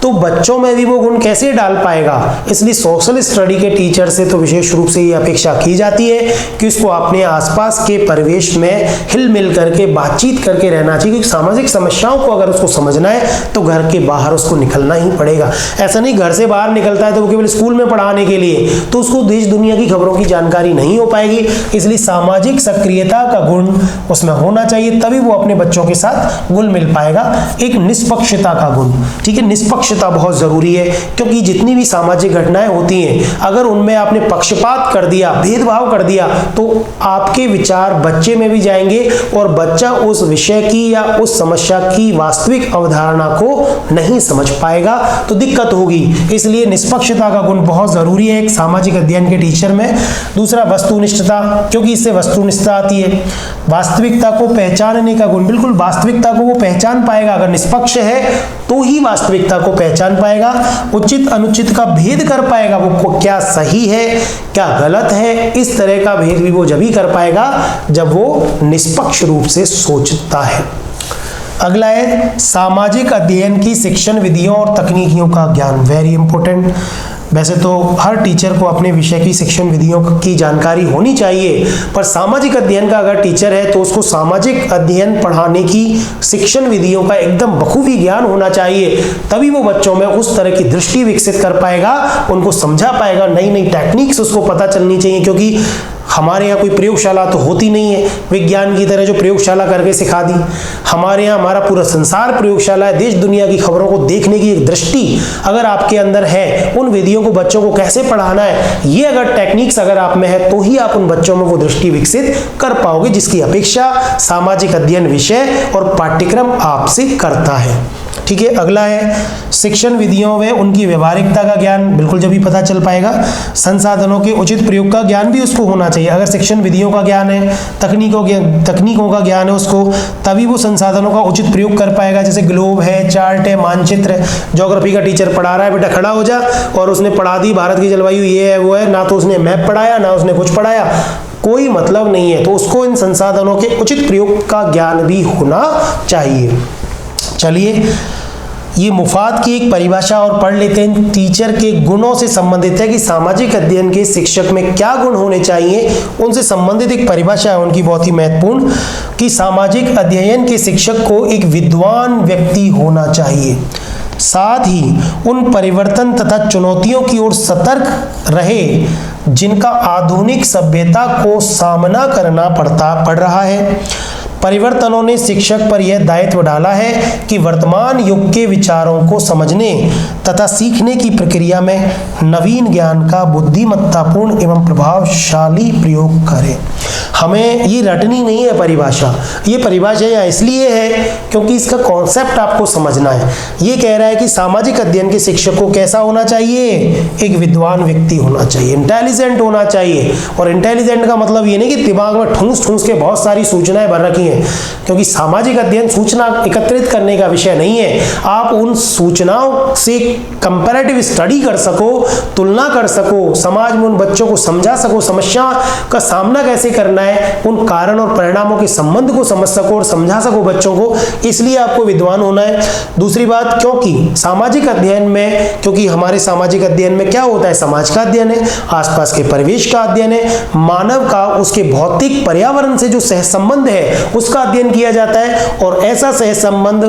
तो बच्चों में भी वो गुण कैसे डाल पाएगा? इसलिए सोशल स्टडी के टीचर से तो विशेष रूप से ये अपेक्षा की जाती है कि उसको अपने आसपास के परिवेश में हिल मिल करके बातचीत करके रहना चाहिए, क्योंकि सामाजिक समस्याओं को अगर उसको समझना है तो घर के बाहर उसको निकलना ही पड़ेगा। ऐसा नहीं घर से बाहर निकलता है तो वो केवल स्कूल में पढ़ाने के लिए, तो उसको देश दुनिया की खबरों की जानकारी नहीं हो पाएगी। इसलिए सामाजिक सक्रियता का गुण उसमें होना चाहिए, तभी वो अपने बच्चों के साथ घुल मिल पाएगा। एक निष्पक्षता का गुण, ठीक है, निष्पक्षता बहुत जरूरी है, क्योंकि जितनी भी सामाजिक घटनाएं होती हैं, अगर उनमें आपने पक्षपात कर दिया, भेदभाव कर दिया, तो आपके विचार बच्चे में भी जाएंगे और बच्चा उस विषय की या उस समस्या की वास्तविक अवधारणा को नहीं समझ पाएगा, तो दिक्कत होगी। इसलिए निष्पक्षता का गुण बहुत जरूरी है एक सामाजिक अध्ययन के टीचर में। दूसरा वस्तुनिष्ठता, क्योंकि इससे वस्तुनिष्ठता आती है। वास्तविकता को पहचानने का गुण, बिल्कुल वास्तविकता को वो पहचान पाएगा, अगर निष्पक्ष है तो ही वास्तविकता को पहचान पाएगा। उचित अनुचित का भेद कर पाएगा, वो क्या सही है क्या गलत है, इस तरह का भेद भी वो जब ही कर पाएगा जब वो निष्पक्ष रूप से सोचता है। अगला है सामाजिक अध्ययन की शिक्षण विधियों और तकनीकियों का ज्ञान, वेरी इंपॉर्टेंट। वैसे तो हर टीचर को अपने विषय की शिक्षण विधियों की जानकारी होनी चाहिए, पर सामाजिक अध्ययन का अगर टीचर है तो उसको सामाजिक अध्ययन पढ़ाने की शिक्षण विधियों का एकदम बखूबी ज्ञान होना चाहिए, तभी वो बच्चों में उस तरह की दृष्टि विकसित कर पाएगा, उनको समझा पाएगा। नई नई टेक्निक्स उसको पता चलनी चाहिए, क्योंकि हमारे यहाँ कोई प्रयोगशाला तो होती नहीं है विज्ञान की तरह जो प्रयोगशाला करके सिखा दी। हमारे यहाँ हमारा पूरा संसार प्रयोगशाला है। देश दुनिया की खबरों को देखने की एक दृष्टि अगर आपके अंदर है, उन विधियों को बच्चों को कैसे पढ़ाना है, ये अगर टेक्निक्स अगर आप में है, तो ही आप उन बच्चों में वो दृष्टि विकसित कर पाओगे जिसकी अपेक्षा सामाजिक अध्ययन विषय और पाठ्यक्रम आपसे करता है। ठीक है, अगला है शिक्षण विधियों में उनकी व्यवहारिकता का ज्ञान, बिल्कुल जब भी पता चल पाएगा। संसाधनों के उचित प्रयोग का ज्ञान भी उसको होना चाहिए। अगर शिक्षण विधियों का ज्ञान है, तकनीकों का ज्ञान है उसको, तभी वो संसाधनों का उचित प्रयोग कर पाएगा। जैसे ग्लोब है, चार्ट है, मानचित्र है। ज्योग्राफी का टीचर पढ़ा रहा है, बेटा खड़ा हो जा, और उसने पढ़ा दी भारत की जलवायु ये है वो है, ना तो उसने मैप पढ़ाया ना उसने कुछ पढ़ाया, कोई मतलब नहीं है। तो उसको इन संसाधनों के उचित प्रयोग का ज्ञान भी होना चाहिए। चलिए, ये मुफाद की एक परिभाषा और पढ़ लेते हैं। टीचर के गुणों से संबंधित है कि सामाजिक अध्ययन के शिक्षक में क्या गुण होने चाहिए, उनसे संबंधित एक परिभाषा है उनकी बहुत ही महत्वपूर्ण, कि सामाजिक अध्ययन के शिक्षक को एक विद्वान व्यक्ति होना चाहिए, साथ ही उन परिवर्तन तथा चुनौतियों की ओर सतर्क रहे जिनका आधुनिक सभ्यता को सामना करना पड़ रहा है। परिवर्तनों ने शिक्षक पर यह दायित्व डाला है कि वर्तमान युग के विचारों को समझने तथा सीखने की प्रक्रिया में नवीन ज्ञान का बुद्धिमत्तापूर्ण एवं प्रभावशाली प्रयोग करें। हमें ये रटनी नहीं है परिभाषा, ये परिभाषा यहाँ इसलिए है क्योंकि इसका कॉन्सेप्ट आपको समझना है। ये कह रहा है कि सामाजिक अध्ययन के शिक्षक को कैसा होना चाहिए, एक विद्वान व्यक्ति होना चाहिए, इंटेलिजेंट होना चाहिए। और इंटेलिजेंट का मतलब ये नहीं कि दिमाग में ठूंस ठूंस के बहुत सारी सूचनाएं भर रखी हैं, क्योंकि सामाजिक अध्ययन सूचना एकत्रित करने का विषय नहीं है। आप उन सूचनाओं से कंपैरेटिव स्टडी कर सको, तुलना कर सको, समाज में उन बच्चों को समझा सको, समस्या का सामना कैसे करना है, उन कारण और परिणामों के संबंध को समझ सको और समझा सको बच्चों को, इसलिए आपको विद्वान होना है। दूसरी बात, क्योंकि सामाजिक अध्ययन में, क्योंकि हमारे सामाजिक अध्ययन में क्या होता है, समाज का अध्ययन है, आसपास के परिवेश का अध्ययन है, मानव का उसके भौतिक पर्यावरण से जो सहसंबंध है उसका अध्ययन किया जाता है, और ऐसा सहसंबंध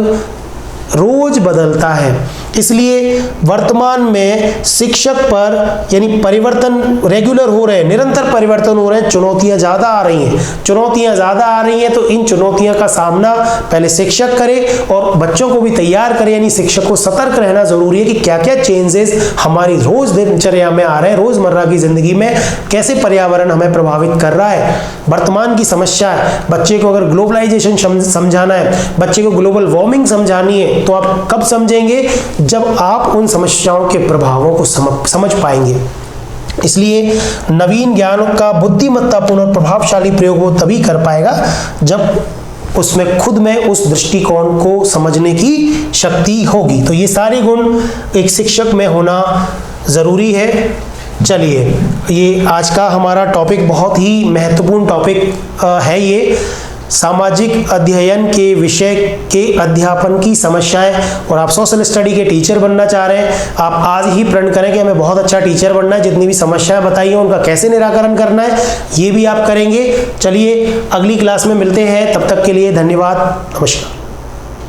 रोज बदलता है। इसलिए वर्तमान में शिक्षक पर यानी परिवर्तन रेगुलर हो रहे हैं, निरंतर परिवर्तन हो रहे हैं, चुनौतियां ज्यादा आ रही हैं। चुनौतियां ज्यादा आ रही हैं तो इन चुनौतियों का सामना पहले शिक्षक करे और बच्चों को भी तैयार करे, यानी शिक्षक को सतर्क रहना जरूरी है कि क्या क्या चेंजेस हमारी रोज दिनचर्या में आ रहे हैं, रोजमर्रा की जिंदगी में कैसे पर्यावरण हमें प्रभावित कर रहा है। वर्तमान की समस्या है, बच्चे को अगर ग्लोबलाइजेशन समझाना है, बच्चे को ग्लोबल वार्मिंग समझानी है, तो आप कब समझेंगे, जब आप उन समस्याओं के प्रभावों को समझ पाएंगे। इसलिए नवीन ज्ञान का बुद्धिमत्तापूर्ण और प्रभावशाली प्रयोग वो तभी कर पाएगा जब उसमें खुद में उस दृष्टिकोण को समझने की शक्ति होगी। तो ये सारे गुण एक शिक्षक में होना ज़रूरी है। चलिए, ये आज का हमारा टॉपिक बहुत ही महत्वपूर्ण टॉपिक है। ये सामाजिक अध्ययन के विषय के अध्यापन की समस्याएं, और आप सोशल स्टडी के टीचर बनना चाह रहे हैं, आप आज ही प्रण करें कि हमें बहुत अच्छा टीचर बनना है। जितनी भी समस्याएं बताई हैं उनका कैसे निराकरण करना है ये भी आप करेंगे। चलिए, अगली क्लास में मिलते हैं, तब तक के लिए धन्यवाद, नमस्कार।